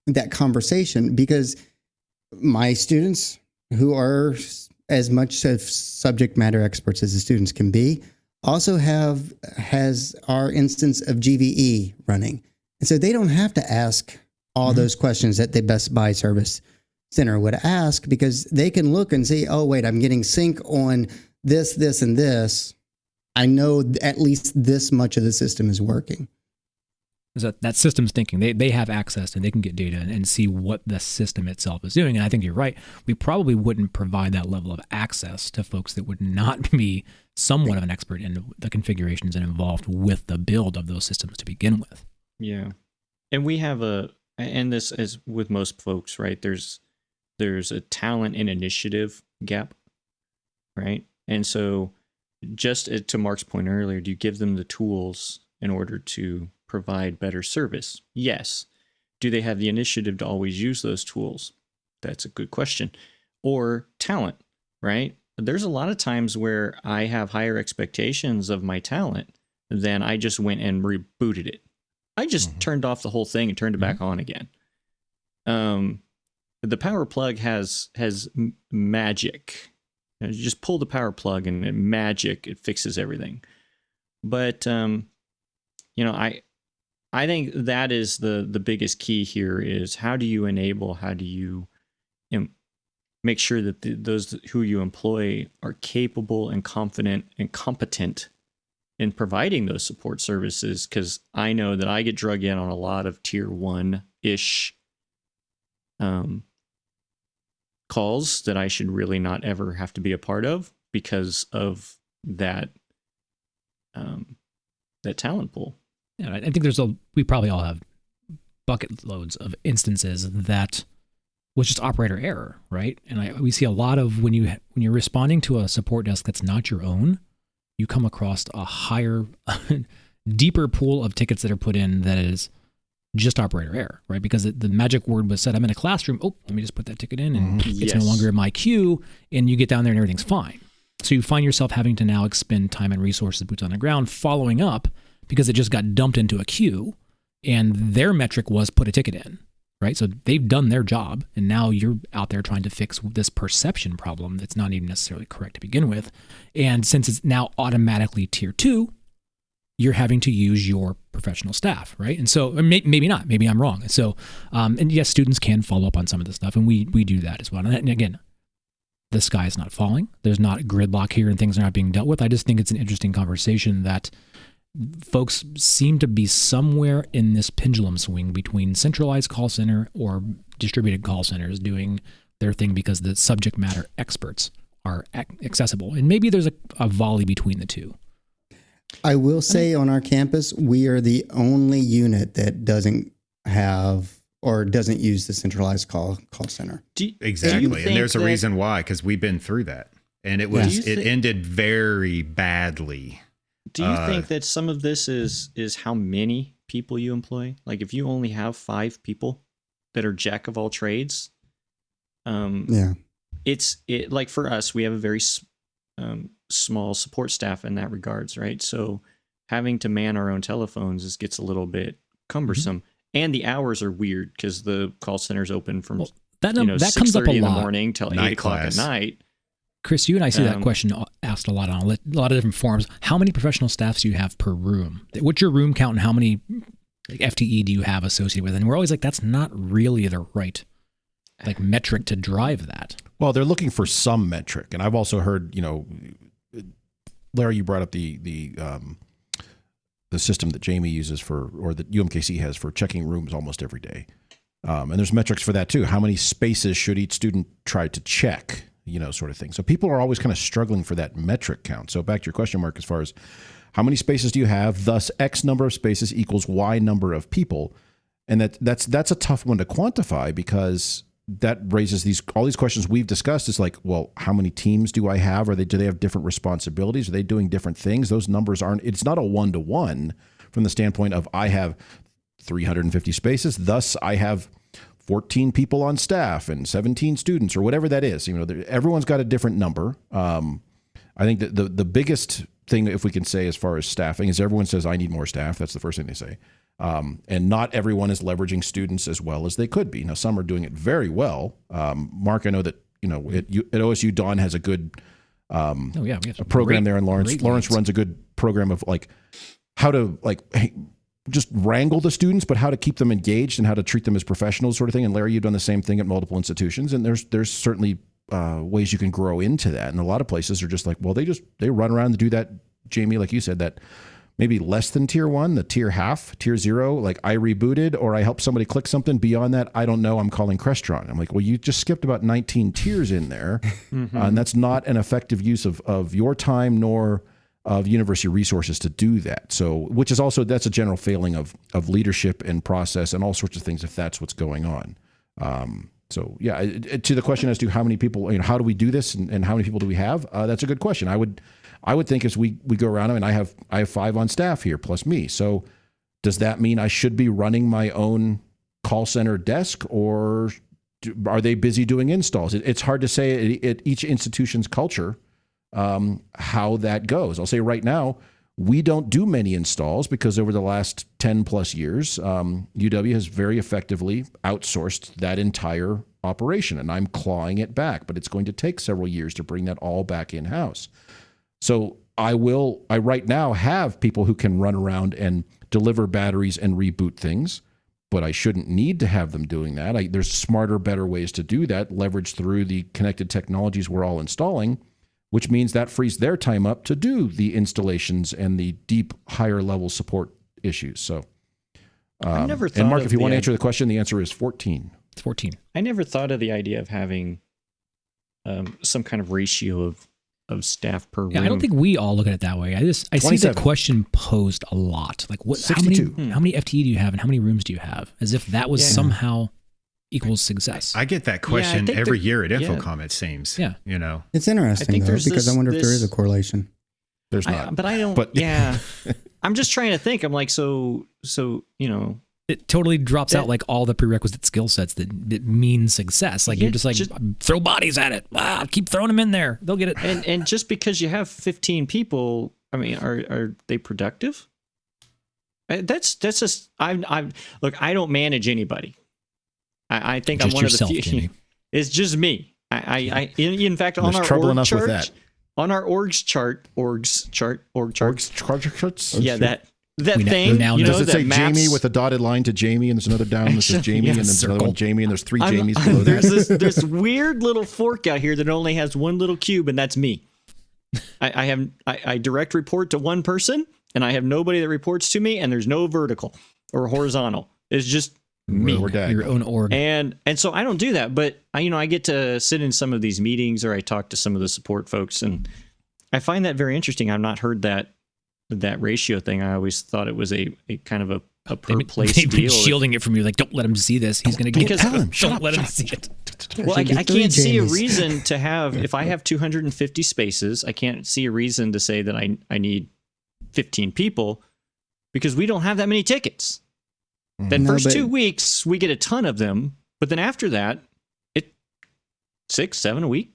Speaker 4: that conversation, because my students, who are as much subject matter experts as the students can be, also has our instance of GVE running, and so they don't have to ask all those questions that the Best Buy service center would ask, because they can look and see, oh, wait, I'm getting sync on this, this, and this. I know at least this much of the system is working.
Speaker 1: That system's thinking. They have access and they can get data and see what the system itself is doing. And I think you're right. We probably wouldn't provide that level of access to folks that would not be somewhat of an expert in the configurations and involved with the build of those systems to begin with.
Speaker 5: Yeah. And we have and this is with most folks, right? There's a talent and initiative gap, right? And so just to Mark's point earlier, do you give them the tools in order to provide better service? Yes. Do they have the initiative to always use those tools? That's a good question. Or talent, right? There's a lot of times where I have higher expectations of my talent than I just went and rebooted it. I just turned off the whole thing and turned it back on again. The power plug has magic. You just pull the power plug and it fixes everything. But I I think that is the biggest key here is how do you enable, how do you make sure that those who you employ are capable and confident and competent in providing those support services? Because I know that I get drug in on a lot of tier 1-ish calls that I should really not ever have to be a part of because of that that talent pool.
Speaker 1: Yeah, I think we probably all have bucket loads of instances that was just operator error, right? And we see a lot of when you're responding to a support desk that's not your own, you come across a higher, deeper pool of tickets that are put in that is just operator error, right? Because the magic word was said, I'm in a classroom. Oh, let me just put that ticket in, and it's no longer in my queue. And you get down there and everything's fine. So you find yourself having to now expend time and resources, boots on the ground, following up because it just got dumped into a queue, and their metric was put a ticket in, right? So they've done their job, and now you're out there trying to fix this perception problem that's not even necessarily correct to begin with. And since it's now automatically tier 2, you're having to use your professional staff, right? And so maybe not, maybe I'm wrong. So, and yes, students can follow up on some of this stuff, and we do that as well. And again, the sky is not falling. There's not gridlock here and things are not being dealt with. I just think it's an interesting conversation that folks seem to be somewhere in this pendulum swing between centralized call center or distributed call centers doing their thing because the subject matter experts are accessible. And maybe there's a volley between the two.
Speaker 4: I will say on our campus, we are the only unit that doesn't have or doesn't use the centralized call center.
Speaker 3: Exactly. And there's a reason why, because we've been through that. And it ended very badly.
Speaker 5: Do you think that some of this is how many people you employ? Like if you only have 5 people that are jack of all trades, it's like for us, we have a very small support staff in that regards, right? So having to man our own telephones gets a little bit cumbersome, and the hours are weird because the call center's open from
Speaker 1: that comes up a lot
Speaker 5: in the morning till 8 o'clock at night.
Speaker 1: Chris, you and I see that question asked a lot on a lot of different forums. How many professional staffs do you have per room? What's your room count and how many FTE do you have associated with it? And we're always like, that's not really the right metric to drive that.
Speaker 2: Well, they're looking for some metric. And I've also heard, Larry, you brought up the system that Jamie uses or that UMKC has for checking rooms almost every day. And there's metrics for that too. How many spaces should each student try to check? Sort of thing. So people are always kind of struggling for that metric count. So back to your question, Mark, as far as how many spaces do you have, thus X number of spaces equals Y number of people. And that's a tough one to quantify because that raises all these questions we've discussed is like, well, how many teams do I have? Do they have different responsibilities? Are they doing different things? Those numbers it's not a 1-to-1 from the standpoint of I have 350 spaces, thus I have 14 people on staff and 17 students or whatever that is. Everyone's got a different number. I think that the biggest thing, if we can say as far as staffing, is everyone says, I need more staff. That's the first thing they say. And not everyone is leveraging students as well as they could be. Now, some are doing it very well. Mark, I know that, at OSU, Dawn has a good
Speaker 1: we have
Speaker 2: a program there in Lawrence. Lawrence runs a good program of how to just wrangle the students, but how to keep them engaged and how to treat them as professionals sort of thing. And Larry, you've done the same thing at multiple institutions. And there's certainly ways you can grow into that. And a lot of places are just like, well, they run around to do that, Jamie, like you said, that maybe less than tier 1, the tier half, tier 0, like I rebooted or I helped somebody click something. Beyond that, I don't know, I'm calling Crestron. I'm like, well, you just skipped about 19 tiers in there. And that's not an effective use of your time nor of university resources to do that. So, which is also, that's a general failing of leadership and process and all sorts of things if that's what's going on. So yeah, to the question as to how many people, how do we do this and how many people do we have? That's a good question. I would think as we go around, I have 5 on staff here plus me. So does that mean I should be running my own call center desk or are they busy doing installs? It's hard to say at each institution's culture how that goes. I'll say right now, we don't do many installs because over the last 10 plus years, UW has very effectively outsourced that entire operation, and I'm clawing it back, but it's going to take several years to bring that all back in-house. So I right now have people who can run around and deliver batteries and reboot things, but I shouldn't need to have them doing that. There's smarter, better ways to do that, leverage through the connected technologies we're all installing, which means that frees their time up to do the installations and the deep, higher level support issues. So,
Speaker 5: I never thought
Speaker 2: and Mark,
Speaker 5: of
Speaker 2: if you want to answer the question, the answer is 14.
Speaker 1: It's 14.
Speaker 5: I never thought of the idea of having some kind of ratio of staff per room.
Speaker 1: Yeah, I don't think we all look at it that way. I see the question posed a lot. Like, what?
Speaker 2: 62.
Speaker 1: How many FTE do you have, and how many rooms do you have? As if that was somehow equals success.
Speaker 3: I get that question every year at InfoComm, it seems.
Speaker 1: Yeah.
Speaker 3: You know,
Speaker 4: It's interesting, though, because I wonder if there is a correlation.
Speaker 2: There's not.
Speaker 5: But I don't.
Speaker 2: But
Speaker 5: yeah. I'm just trying to think. I'm like, so
Speaker 1: it totally drops out like all the prerequisite skill sets that mean success. Like you're just like, throw bodies at it. Wow, keep throwing them in there. They'll get it.
Speaker 5: And just because you have 15 people, I mean, are they productive? That's just I'm look. I don't manage anybody. I think
Speaker 1: Just
Speaker 5: I'm one
Speaker 1: yourself,
Speaker 5: of the few.
Speaker 1: Jimmy.
Speaker 5: It's just me. In fact, on
Speaker 2: There's
Speaker 5: our
Speaker 2: trouble
Speaker 5: org
Speaker 2: enough
Speaker 5: chart,
Speaker 2: with that.
Speaker 5: on our org chart, yeah, that
Speaker 1: We
Speaker 5: thing.
Speaker 1: now
Speaker 5: You
Speaker 1: know.
Speaker 5: know,
Speaker 2: Does it say
Speaker 5: that
Speaker 2: Jamie
Speaker 5: maps-
Speaker 2: with a dotted line to Jamie, and there's another down that says Jamie,
Speaker 1: Yeah,
Speaker 2: and then there's another one Jamie, and there's three Jamies below
Speaker 5: there's
Speaker 2: that?
Speaker 5: this weird little fork out here that only has one little cube, and that's me. I direct report to one person, and I have nobody that reports to me, and there's no vertical or horizontal. It's just me.
Speaker 2: We're dead.
Speaker 1: Your own org.
Speaker 5: And so I don't do that, but I get to sit in some of these meetings, or I talk to some of the support folks, and I find that very interesting. I've not heard that ratio thing. I always thought it was a kind of a per place
Speaker 1: They've been
Speaker 5: deal.
Speaker 1: shielding it from you. Like, don't let him see this. He's going to get
Speaker 2: tell him. Shut
Speaker 1: Don't
Speaker 2: up,
Speaker 1: let him
Speaker 2: shut
Speaker 1: see it.
Speaker 5: Well, I
Speaker 4: Should be
Speaker 5: can't see a
Speaker 4: Jamies.
Speaker 5: reason to have, if I have 250 spaces, I can't see a reason to say that I need 15 people, because we don't have that many tickets. That
Speaker 4: No,
Speaker 5: first
Speaker 4: but-
Speaker 5: 2 weeks, we get a ton of them. But then after that, 6, 7 a week.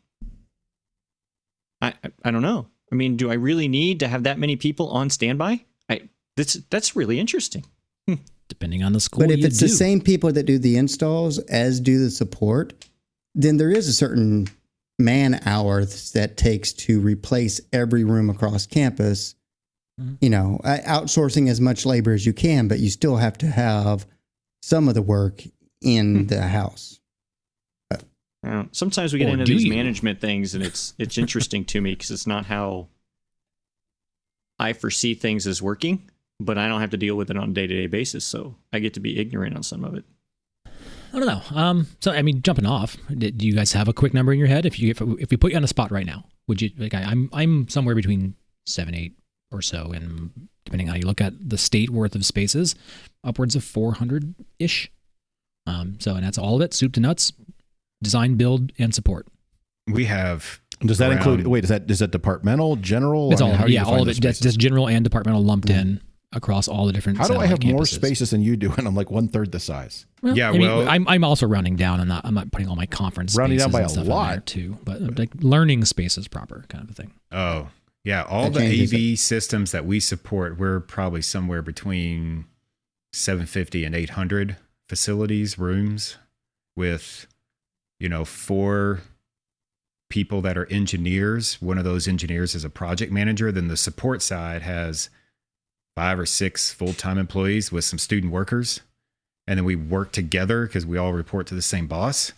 Speaker 5: I don't know. I mean, do I really need to have that many people on standby? That's really interesting.
Speaker 1: Depending on the school,
Speaker 4: But if
Speaker 1: you
Speaker 4: it's
Speaker 1: do.
Speaker 4: the same people that do the installs as do the support, then there is a certain man hours that takes to replace every room across campus.
Speaker 1: Mhm.
Speaker 4: Outsourcing as much labor as you can, but you still have to have some of the work in the house.
Speaker 5: Sometimes we get
Speaker 1: Or
Speaker 5: into
Speaker 1: do
Speaker 5: these
Speaker 1: you?
Speaker 5: management things, and it's interesting to me because it's not how I foresee things as working, but I don't have to deal with it on a day-to-day basis, so I get to be ignorant on some of it.
Speaker 1: I don't know. So I mean, jumping off, do you guys have a quick number in your head? If we put you on the spot right now, would you like? I'm somewhere between 7, 8 or so, and depending on how you look at the state worth of spaces, upwards of 400 ish. And that's all of it, soup to nuts, design, build, and support.
Speaker 3: we have.
Speaker 2: Does that
Speaker 3: around-
Speaker 2: include? Wait, is that departmental, general?
Speaker 1: It's
Speaker 2: I mean,
Speaker 1: all
Speaker 2: how do you
Speaker 1: yeah,
Speaker 2: define
Speaker 1: all of
Speaker 2: those
Speaker 1: it. That's
Speaker 2: spaces?
Speaker 1: just general and departmental lumped in across all the different.
Speaker 2: How do I
Speaker 1: satellite
Speaker 2: have more
Speaker 1: campuses.
Speaker 2: spaces than you do, and I'm like 1/3 the size?
Speaker 1: Well,
Speaker 3: Yeah,
Speaker 1: I mean,
Speaker 3: well-
Speaker 1: I'm also rounding down. I'm not putting all my conference
Speaker 2: Rounding
Speaker 1: spaces
Speaker 2: down by
Speaker 1: and
Speaker 2: a
Speaker 1: stuff in there
Speaker 2: lot.
Speaker 1: too, but like learning spaces proper kind of a thing.
Speaker 3: Oh, yeah. All
Speaker 4: That
Speaker 3: the
Speaker 4: changes
Speaker 3: AV systems that we support, we're probably somewhere between 750 and 800 facilities, rooms with, 4 people that are engineers. One of those engineers is a project manager. Then the support side has 5 or 6 full-time employees with some student workers. And then we work together because we all report to the same boss.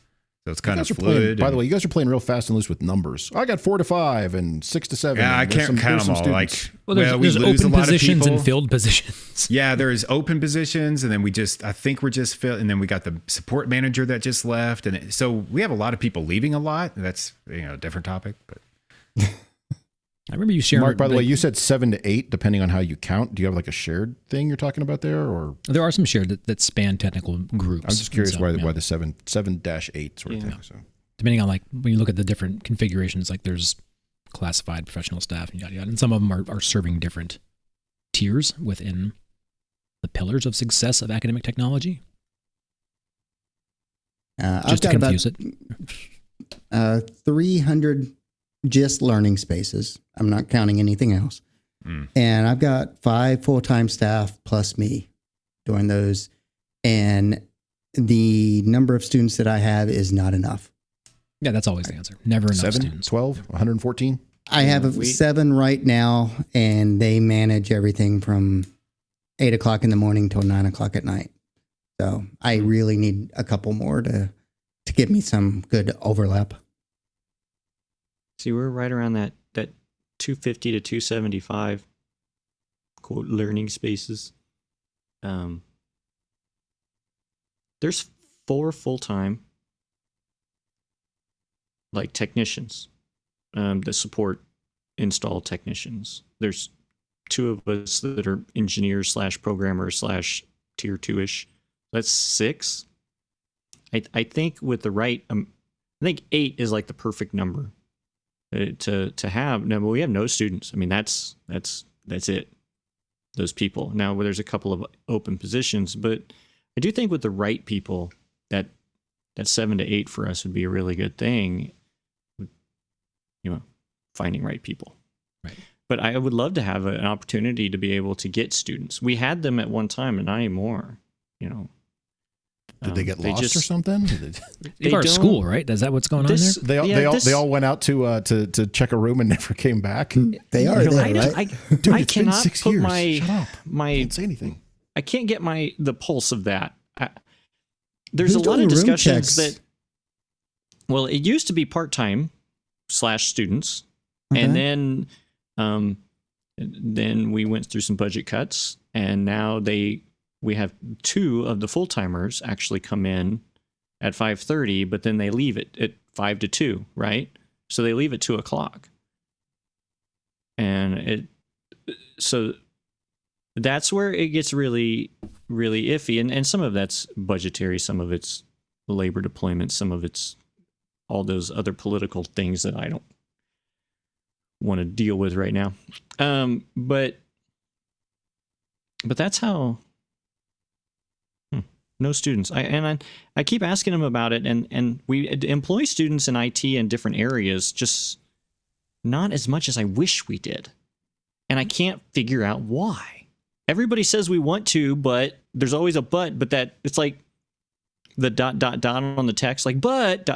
Speaker 3: So it's kind of fluid.
Speaker 2: By the way, you guys are playing real fast and loose with numbers. I got 4 to 5 and 6 to 7.
Speaker 3: yeah, I
Speaker 2: and there's
Speaker 3: can't count
Speaker 2: there's
Speaker 3: them
Speaker 2: some
Speaker 3: all.
Speaker 2: students.
Speaker 3: Like,
Speaker 1: There's
Speaker 3: we lose
Speaker 1: open
Speaker 3: a lot of
Speaker 1: positions
Speaker 3: people.
Speaker 1: and filled positions.
Speaker 3: Yeah, there's open positions, and then I think we're just filled, and then we got the support manager that just left, and so we have a lot of people leaving a lot. That's a different topic, but
Speaker 1: I remember you sharing.
Speaker 2: Mark, by the way,
Speaker 1: like,
Speaker 2: you said 7 to 8, depending on how you count. Do you have like a shared thing you're talking about there, or
Speaker 1: there are some shared that span technical groups.
Speaker 2: I'm just curious
Speaker 1: And
Speaker 2: why
Speaker 1: yeah.
Speaker 2: the 7-8 sort of
Speaker 5: Yeah.
Speaker 2: thing. So
Speaker 1: Depending on like when you look at the different configurations, like there's classified professional staff and yada yada, and some of them are serving different tiers within the pillars of success of academic technology. Just to confuse it.
Speaker 4: 300 just learning spaces. I'm not counting anything else.
Speaker 3: Mm.
Speaker 4: And I've got 5 full-time staff plus me doing those. And the number of students that I have is not enough.
Speaker 1: Yeah, that's always the answer. Never enough
Speaker 2: 7,
Speaker 1: students.
Speaker 2: 12, 114.
Speaker 4: I have
Speaker 5: we-
Speaker 4: 7 right now, and they manage everything from 8 o'clock in the morning till 9 o'clock at night. So I really need a couple more to give me some good overlap.
Speaker 5: See, we're right around that 250 to 275 quote learning spaces. There's 4 full-time like technicians that support install technicians. There's 2 of us that are engineers / programmers / tier 2-ish. That's 6. I think with the right, I think 8 is like the perfect number to have. No, but we have no students. I mean, that's it. Those people. Now, there's a couple of open positions, but I do think with the right people, that 7 to 8 for us would be a really good thing. You know, finding right people.
Speaker 1: Right.
Speaker 5: But I would love to have an opportunity to be able to get students. We had them at one time, and not anymore. You know,
Speaker 2: did they get lost or something?
Speaker 1: They are at school, right? Is that what's going on there?
Speaker 2: They all went out to check a room and never came back.
Speaker 4: They are there, right?
Speaker 2: Dude,
Speaker 5: I
Speaker 2: it's been
Speaker 5: cannot
Speaker 2: 6
Speaker 5: put
Speaker 2: years. Shut up.
Speaker 5: my
Speaker 2: Don't say anything.
Speaker 5: I can't get the pulse of that. There's
Speaker 4: Who's
Speaker 5: a lot
Speaker 4: doing
Speaker 5: of
Speaker 4: room
Speaker 5: discussions
Speaker 4: checks?
Speaker 5: that. Well, it used to be part-time / students,
Speaker 4: Okay.
Speaker 5: and then we went through some budget cuts, and now we have 2 of the full-timers actually come in at 5:30, but then they leave it at 5 to 2, right? So they leave at 2 o'clock. And so that's where it gets really, really iffy. And some of that's budgetary, some of it's labor deployment, some of it's all those other political things that I don't want to deal with right now. But that's how. No students. I keep asking them about it, and we employ students in IT in different areas, just not as much as I wish we did. And I can't figure out why. Everybody says we want to, but there's always a but that it's like the ... on the text, like, but ...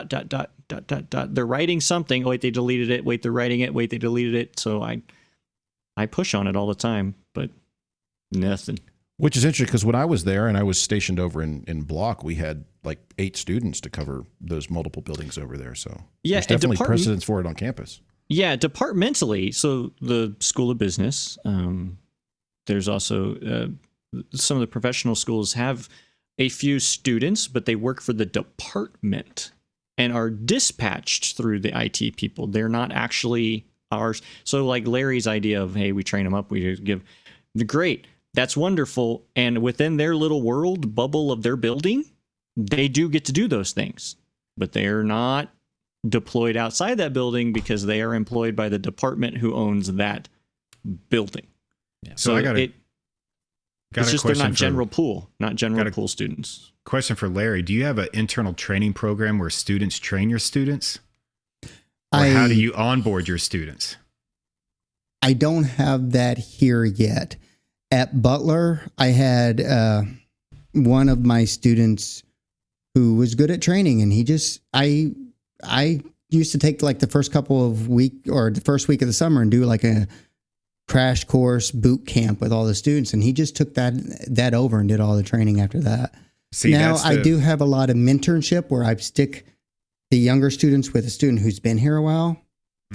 Speaker 5: They're writing something. Oh, wait, they deleted it. Wait, they're writing it. Wait, they deleted it. So I push on it all the time, but nothing.
Speaker 2: Which is interesting because when I was there and I was stationed over in Block, we had like 8 students to cover those multiple buildings over there. So
Speaker 5: yeah,
Speaker 2: there's definitely precedence for it on campus.
Speaker 5: Yeah, departmentally. So the School of Business, there's also some of the professional schools have a few students, but they work for the department and are dispatched through the IT people. They're not actually ours. So like Larry's idea of, hey, we train them up, we give, great. That's wonderful. And within their little world bubble of their building, they do get to do those things, but they're not deployed outside that building because they are employed by the department who owns that building.
Speaker 3: Yeah. So I got
Speaker 5: it's just they're not general pool students.
Speaker 3: Question for Larry. Do you have an internal training program where students train your students? Or how do you onboard your students?
Speaker 4: I don't have that here yet. At Butler, I had one of my students who was good at training, and I used to take like the first couple of the first week of the summer and do like a crash course boot camp with all the students, and he just took that over and did all the training after that.
Speaker 3: See,
Speaker 4: now I do have a lot of mentorship where I stick the younger students with a student who's been here a while,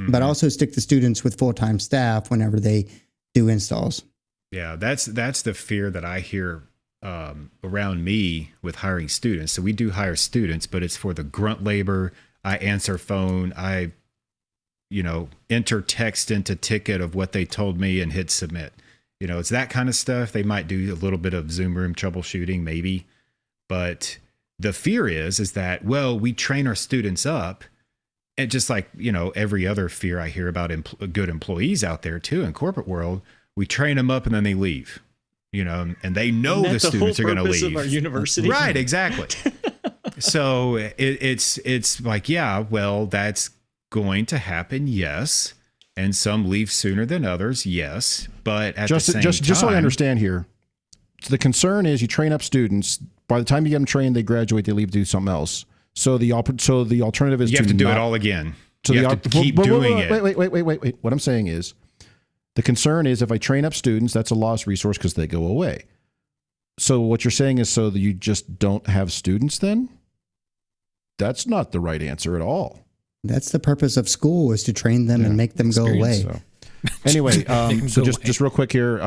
Speaker 4: but also stick the students with full-time staff whenever they do installs.
Speaker 3: Yeah, that's the fear that I hear around me with hiring students. So we do hire students, but it's for the grunt labor. I answer phone. I, enter text into ticket of what they told me and hit submit. It's that kind of stuff. They might do a little bit of Zoom room troubleshooting, maybe. But the fear is that, well, we train our students up. And just like, every other fear I hear about good employees out there too in corporate world, we train them up and then they leave, and they know the students are going to leave.
Speaker 5: Of our university.
Speaker 3: Right, exactly. So it's like, yeah, well, that's going to happen, yes. And some leave sooner than others, yes. But at the same time,
Speaker 2: just so I understand here, the concern is you train up students. By the time you get them trained, they graduate, they leave to do something else. So the alternative is
Speaker 3: you have to do it all again.
Speaker 2: So
Speaker 3: you have to keep doing it.
Speaker 2: Wait. What I'm saying is, the concern is if I train up students, that's a lost resource because they go away. So what you're saying is so that you just don't have students then? That's not the right answer at all.
Speaker 4: That's the purpose of school, is to train them and make them go away.
Speaker 2: So. Anyway, so just real quick here.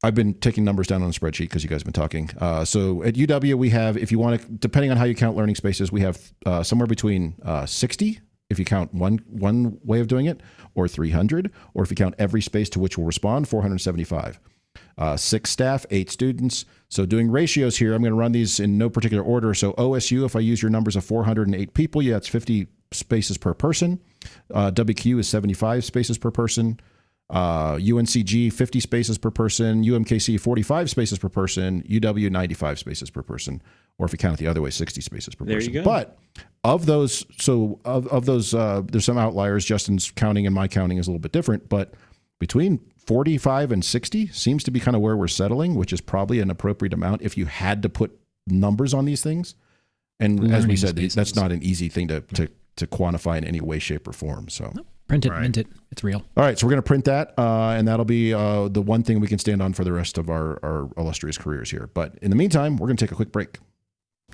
Speaker 2: I've been taking numbers down on a spreadsheet because you guys have been talking. So at UW, we have, if you want to, depending on how you count learning spaces, we have somewhere between 60, if you count one way of doing it, or 300, or if you count every space to which will respond, 475. 6 staff, 8 students. So doing ratios here, I'm going to run these in no particular order. So OSU, if I use your numbers of 408 people, yeah, it's 50 spaces per person. WQ is 75 spaces per person. UNCG, 50 spaces per person. UMKC, 45 spaces per person. UW, 95 spaces per person. Or if you count it the other way, 60 spaces per person.
Speaker 5: There you go.
Speaker 2: But of those, of those, there's some outliers. Justin's counting and my counting is a little bit different, but between 45 and 60 seems to be kind of where we're settling, which is probably an appropriate amount if you had to put numbers on these things. And learning, as we said, spaces. That's not an easy thing to quantify in any way, shape, or form. So
Speaker 1: print it, mint it. It's real.
Speaker 2: All right, so we're going to print that, and that'll be the one thing we can stand on for the rest of our illustrious careers here. But in the meantime, we're going to take a quick break.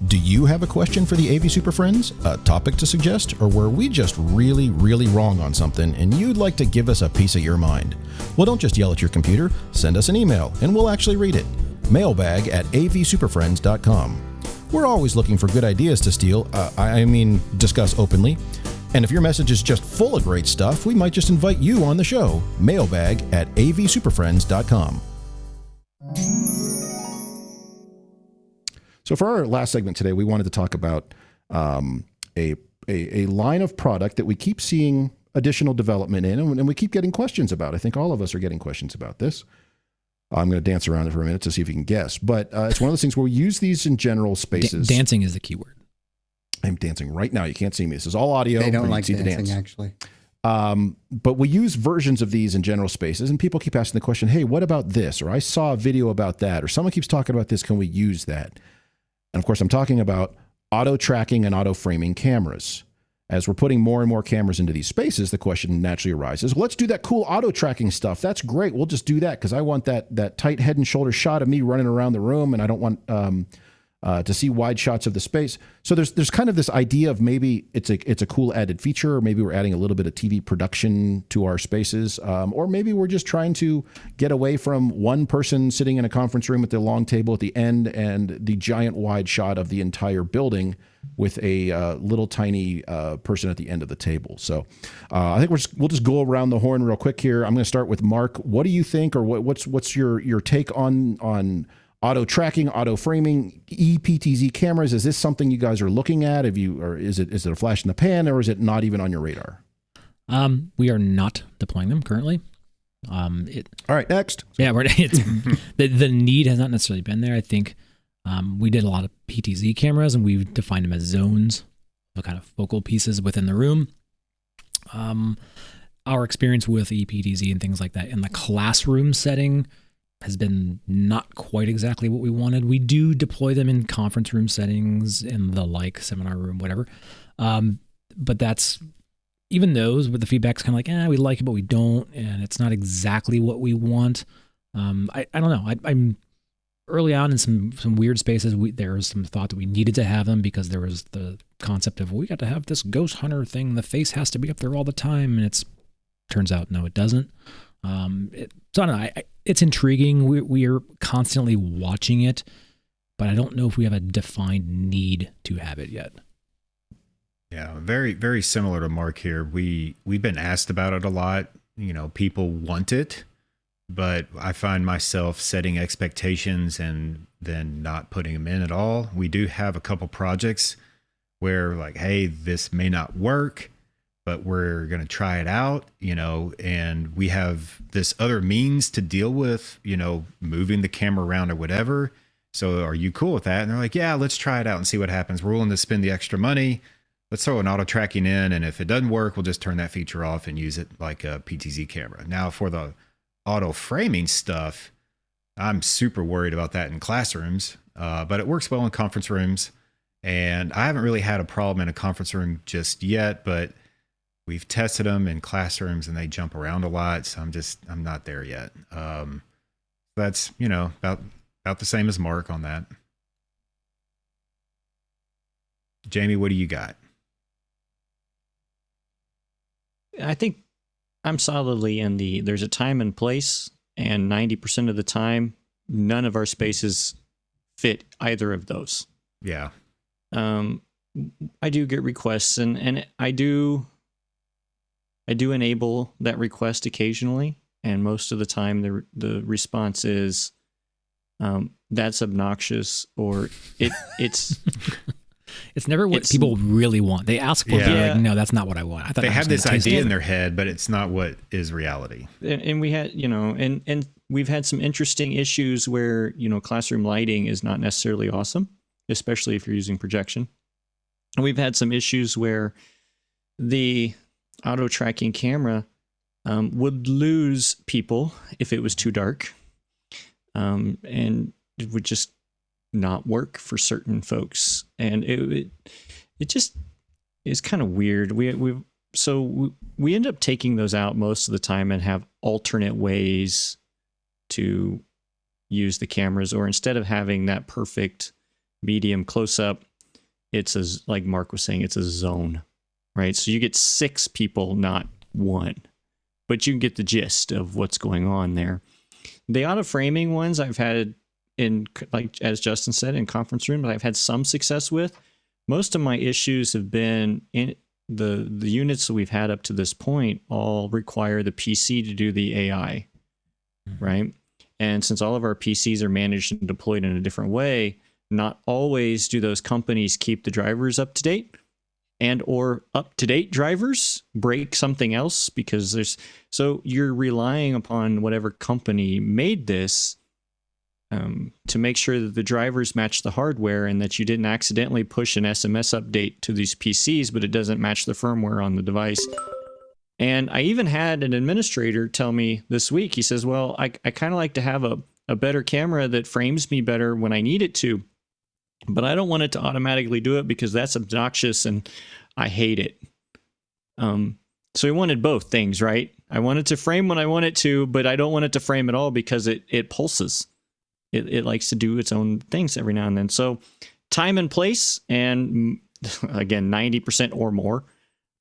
Speaker 2: Do you have a question for the AV Super Friends, a topic to suggest, or were we just really, really wrong on something and you'd like to give us a piece of your mind? Well, don't just yell at your computer. Send us an email and we'll actually read it. Mailbag@avsuperfriends.com. We're always looking for good ideas to steal, discuss openly. And if your message is just full of great stuff, we might just invite you on the show. Mailbag@avsuperfriends.com. So for our last segment today, we wanted to talk about a line of product that we keep seeing additional development in, and we keep getting questions about. I think all of us are getting questions about this. I'm going to dance around it for a minute to see if you can guess. But it's one of those things where we use these in general spaces.
Speaker 1: Dancing is the key word.
Speaker 2: I'm dancing right now. You can't see me. This is all audio.
Speaker 4: They don't like
Speaker 2: see
Speaker 4: dancing,
Speaker 2: the dance.
Speaker 4: actually.
Speaker 2: But we use versions of these in general spaces, and people keep asking the question, hey, what about this? Or I saw a video about that. Or someone keeps talking about this. Can we use that? And of course, I'm talking about auto tracking and auto framing cameras. As we're putting more and more cameras into these spaces, the question naturally arises, well, let's do that cool auto tracking stuff. That's great. We'll just do that because I want that tight head and shoulder shot of me running around the room, and I don't want to see wide shots of the space. So there's kind of this idea of maybe it's a cool added feature, or maybe we're adding a little bit of TV production to our spaces, or maybe we're just trying to get away from one person sitting in a conference room at the long table at the end and the giant wide shot of the entire building with a little tiny person at the end of the table. So I think we'll just go around the horn real quick here. I'm going to start with Mark. What do you think, or what's your take on auto tracking, auto framing, EPTZ cameras? Is this something you guys are looking at? Or is it a flash in the pan, or is it not even on your radar?
Speaker 1: We are not deploying them currently.
Speaker 2: All right, next.
Speaker 1: Yeah, it's the need has not necessarily been there. I think we did a lot of PTZ cameras, and we've defined them as zones, the kind of focal pieces within the room. Our experience with EPTZ and things like that in the classroom setting has been not quite exactly what we wanted. We do deploy them in conference room settings and the like, seminar room, whatever. But that's, even those, with the feedback's kind of like, we like it, but we don't, and it's not exactly what we want. I don't know. I'm early on in some weird spaces. There was some thought that we needed to have them because there was the concept of, we got to have this ghost hunter thing. The face has to be up there all the time, and turns out, no, it doesn't. So I don't know. It's intriguing. We are constantly watching it, but I don't know if we have a defined need to have it yet.
Speaker 3: Yeah, very, very similar to Mark here. We've been asked about it a lot. People want it, but I find myself setting expectations and then not putting them in at all. We do have a couple projects where, like, hey, this may not work, but we're going to try it out, and we have this other means to deal with, moving the camera around or whatever. So are you cool with that? And they're like, yeah, let's try it out and see what happens. We're willing to spend the extra money. Let's throw an auto tracking in. And if it doesn't work, we'll just turn that feature off and use it like a PTZ camera. Now for the auto framing stuff, I'm super worried about that in classrooms, but it works well in conference rooms. And I haven't really had a problem in a conference room just yet, but we've tested them in classrooms and they jump around a lot. So I'm not there yet. That's, about About the same as Mark on that. Jamie, what do you got?
Speaker 5: I think I'm solidly in there's a time and place, and 90% of the time, none of our spaces fit either of those.
Speaker 3: Yeah.
Speaker 5: I do get requests, and I do enable that request occasionally, and most of the time the response is that's obnoxious, or it's
Speaker 1: it's never what people really want. They ask for it, like, no, that's not what I want. I thought
Speaker 3: they have this idea in their head, but it's not what is reality.
Speaker 5: And we had, and we've had some interesting issues where, classroom lighting is not necessarily awesome, especially if you're using projection. And we've had some issues where the auto tracking camera would lose people if it was too dark, and it would just not work for certain folks, and it just is kind of weird. We end up taking those out most of the time and have alternate ways to use the cameras, or instead of having that perfect medium close up, it's like Mark was saying, it's a zone, right? So you get 6 people, not 1, but you can get the gist of what's going on there. The auto framing ones I've had in, like as Justin said, in conference room, but I've had some success with. Most of my issues have been in the units that we've had up to this point all require the PC to do the AI, right? And since all of our PCs are managed and deployed in a different way, not always do those companies keep the drivers up to date, and or up-to-date drivers break something else, because so you're relying upon whatever company made this to make sure that the drivers match the hardware, and that you didn't accidentally push an SMS update to these PCs, but it doesn't match the firmware on the device. And I even had an administrator tell me this week, he says, well, I kind of like to have a better camera that frames me better when I need it to, but I don't want it to automatically do it because that's obnoxious and I hate it. So he wanted both things, right? I want it to frame when I want it to, but I don't want it to frame at all because it pulses. It likes to do its own things every now and then. So time and place, and again, 90% or more.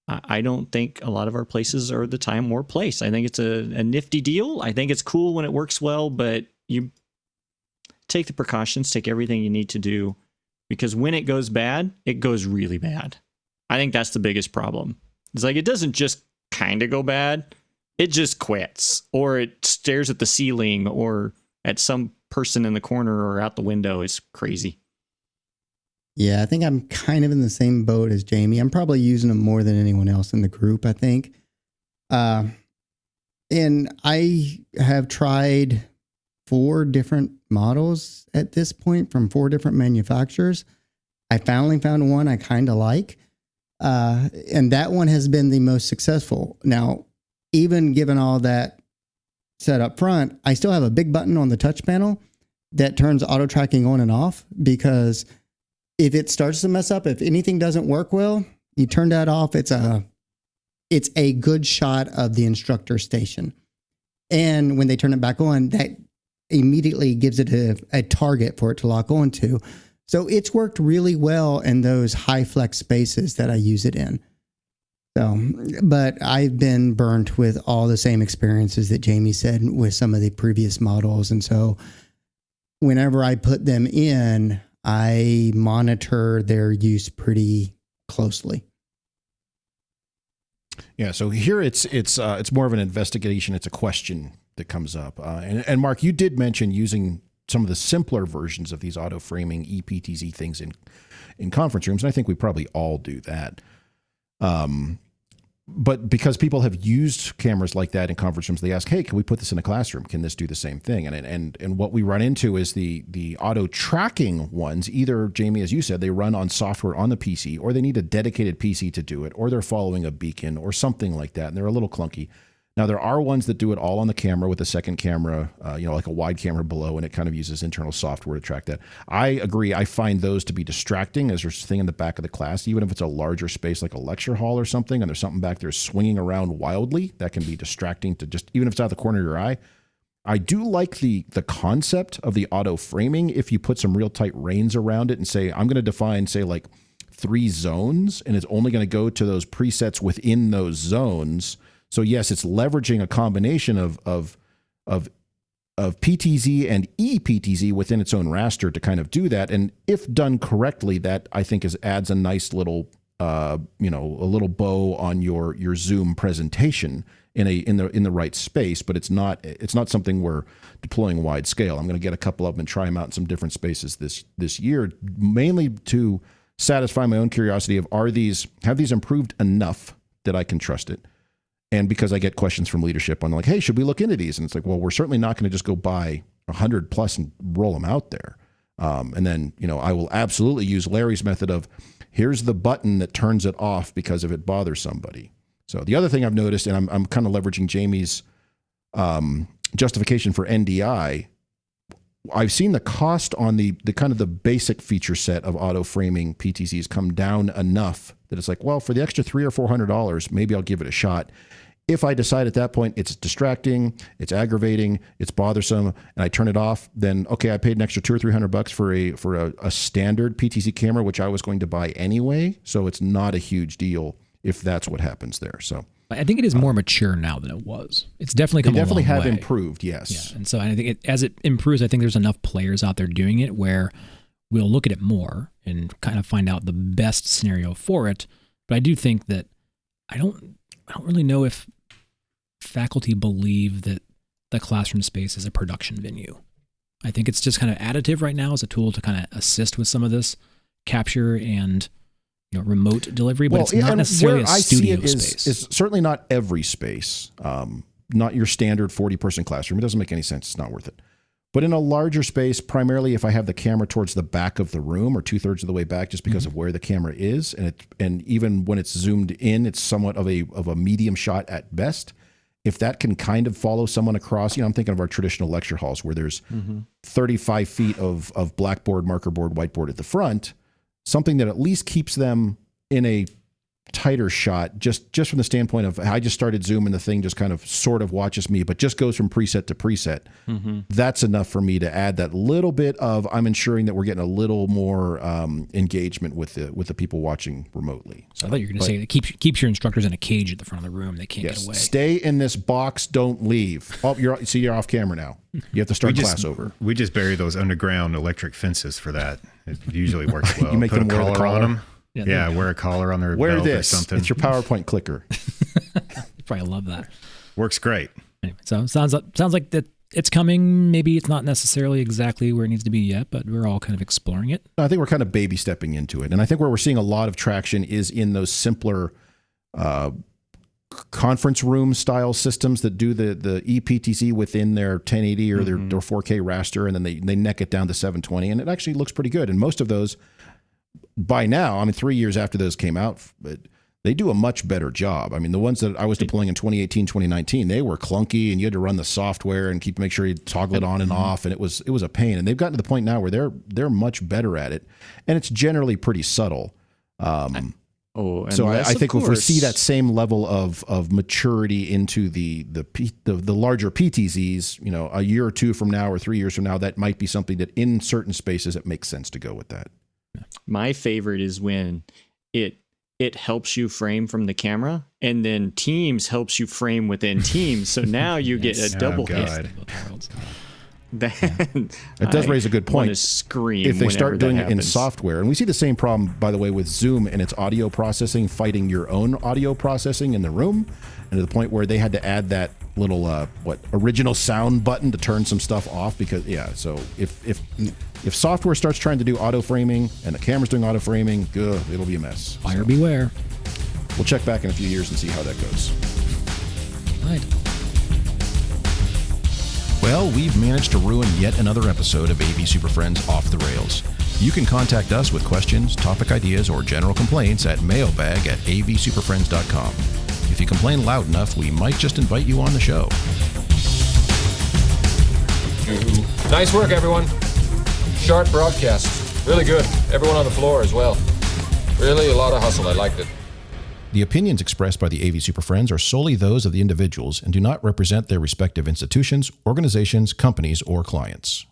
Speaker 5: I don't think a lot of our places are the time or place. I think it's a nifty deal. I think it's cool when it works well, but you take the precautions, take everything you need to do, because when it goes bad, it goes really bad. I think that's the biggest problem. It's like, it doesn't just kind of go bad. It just quits, or it stares at the ceiling or at some person in the corner or out the window. It's crazy.
Speaker 4: Yeah, I think I'm kind of in the same boat as Jamie. I'm probably using them more than anyone else in the group, I think. And I have tried 4 different models at this point from 4 different manufacturers. I finally found one I kind of like. And that one has been the most successful. Now, even given all that set up front, I still have a big button on the touch panel that turns auto tracking on and off, because if it starts to mess up, if anything doesn't work well, you turn that off. It's a good shot of the instructor station. And when they turn it back on, that immediately gives it a target for it to lock onto. So it's worked really well in those high flex spaces that I use it in. So, but I've been burnt with all the same experiences that Jamie said with some of the previous models. And so whenever I put them in, I monitor their use pretty closely.
Speaker 2: Yeah, so here it's more of an investigation. It's a question that comes up. And Mark, you did mention using some of the simpler versions of these auto framing EPTZ things in conference rooms, and I think we probably all do that. But because people have used cameras like that in conference rooms, they ask, hey, can we put this in a classroom? Can this do the same thing? And what we run into is the auto tracking ones. Either, Jamie, as you said, they run on software on the PC, or they need a dedicated PC to do it, or they're following a beacon or something like that, and they're a little clunky. Now, there are ones that do it all on the camera with a second camera, like a wide camera below, and it kind of uses internal software to track that. I agree. I find those to be distracting as there's a thing in the back of the class, even if it's a larger space like a lecture hall or something, and there's something back there swinging around wildly, that can be distracting to just, even if it's out of the corner of your eye. I do like the concept of the auto framing if you put some real tight reins around it and say, I'm going to define, say, like 3 zones, and it's only going to go to those presets within those zones. So yes, it's leveraging a combination of PTZ and ePTZ within its own raster to kind of do that. And if done correctly, that I think adds a nice little a little bow on your Zoom presentation in the right space, but it's not something we're deploying wide scale. I'm going to get a couple of them and try them out in some different spaces this year, mainly to satisfy my own curiosity of have these improved enough that I can trust it? And because I get questions from leadership on like, hey, should we look into these? And it's like, well, we're certainly not going to just go buy 100 plus and roll them out there. And then, I will absolutely use Larry's method of here's the button that turns it off because if it bothers somebody. So the other thing I've noticed, and I'm kind of leveraging Jamie's justification for NDI, I've seen the cost on the kind of the basic feature set of auto framing PTZs come down enough that it's like, well, for the extra $300 or $400, maybe I'll give it a shot. If I decide at that point it's distracting, it's aggravating, it's bothersome, and I turn it off, then okay, I paid an extra $200 or $300 for a standard PTZ camera, which I was going to buy anyway. So it's not a huge deal if that's what happens there. So
Speaker 1: I think it is more mature now than it was. It's definitely come a long way.
Speaker 2: They definitely have improved, yes.
Speaker 1: Yeah. And so I think as it improves, I think there's enough players out there doing it where we'll look at it more and kind of find out the best scenario for it. But I do think that I don't really know if faculty believe that the classroom space is a production venue. I think it's just kind of additive right now as a tool to kind of assist with some of this capture and remote delivery, but it's not necessarily a studio space.
Speaker 2: It's certainly not every space, not your standard 40-person classroom. It doesn't make any sense. It's not worth it. But in a larger space, primarily if I have the camera towards the back of the room or 2/3 of the way back, just because of where the camera is, and even when it's zoomed in, it's somewhat of a medium shot at best. If that can kind of follow someone across, I'm thinking of our traditional lecture halls where there's 35 feet of blackboard, marker board, whiteboard at the front, something that at least keeps them in a tighter shot, just from the standpoint of I just started Zoom and the thing just kind of sort of watches me, but just goes from preset to preset. That's enough for me to add that little bit of I'm ensuring that we're getting a little more engagement with the people watching remotely.
Speaker 1: So I thought you were going to say it keeps your instructors in a cage at the front of the room. They can't get away.
Speaker 2: Stay in this box. Don't leave. Oh, you're off camera now. You have to start class over.
Speaker 3: We just bury those underground electric fences for that. It usually works well.
Speaker 2: You make them wear a collar
Speaker 3: on them. Yeah, wear a collar on their belt or something.
Speaker 2: It's your PowerPoint clicker.
Speaker 1: You probably love that.
Speaker 3: Works great.
Speaker 1: Anyway, so sounds like that it's coming. Maybe it's not necessarily exactly where it needs to be yet, but we're all kind of exploring it.
Speaker 2: I think we're kind of baby stepping into it. And I think where we're seeing a lot of traction is in those simpler conference room style systems that do the ePTZ within their 1080 or their 4K raster, and then they neck it down to 720, and it actually looks pretty good. And most of those, by now, 3 years after those came out, they do a much better job. The ones that I was deploying in 2018, 2019, they were clunky, and you had to run the software and make sure you toggle it on and off, and it was a pain. And they've gotten to the point now where they're much better at it, and it's generally pretty subtle. So I think if we see that same level of maturity into the larger PTZs, a year or two from now or 3 years from now, that might be something that in certain spaces it makes sense to go with that.
Speaker 5: My favorite is when it helps you frame from the camera, and then Teams helps you frame within Teams. So now you get a double hit.
Speaker 2: It does raise a good point.
Speaker 5: To scream
Speaker 2: if they start doing it in
Speaker 5: happens.
Speaker 2: software, and we see the same problem, by the way, with Zoom and its audio processing fighting your own audio processing in the room, and to the point where they had to add that little original sound button to turn some stuff off because so if software starts trying to do auto framing and the camera's doing auto framing, it'll be a mess.
Speaker 1: Buyer beware.
Speaker 2: We'll check back in a few years and see how that goes.
Speaker 1: Right.
Speaker 6: Well, we've managed to ruin yet another episode of AV SuperFriends Off the Rails. You can contact us with questions, topic ideas, or general complaints at mailbag@avsuperfriends.com. If you complain loud enough, we might just invite you on the show.
Speaker 7: Nice work, everyone. Sharp broadcast. Really good. Everyone on the floor as well. Really a lot of hustle. I liked it.
Speaker 6: The opinions expressed by the AV Super Friends are solely those of the individuals and do not represent their respective institutions, organizations, companies, or clients.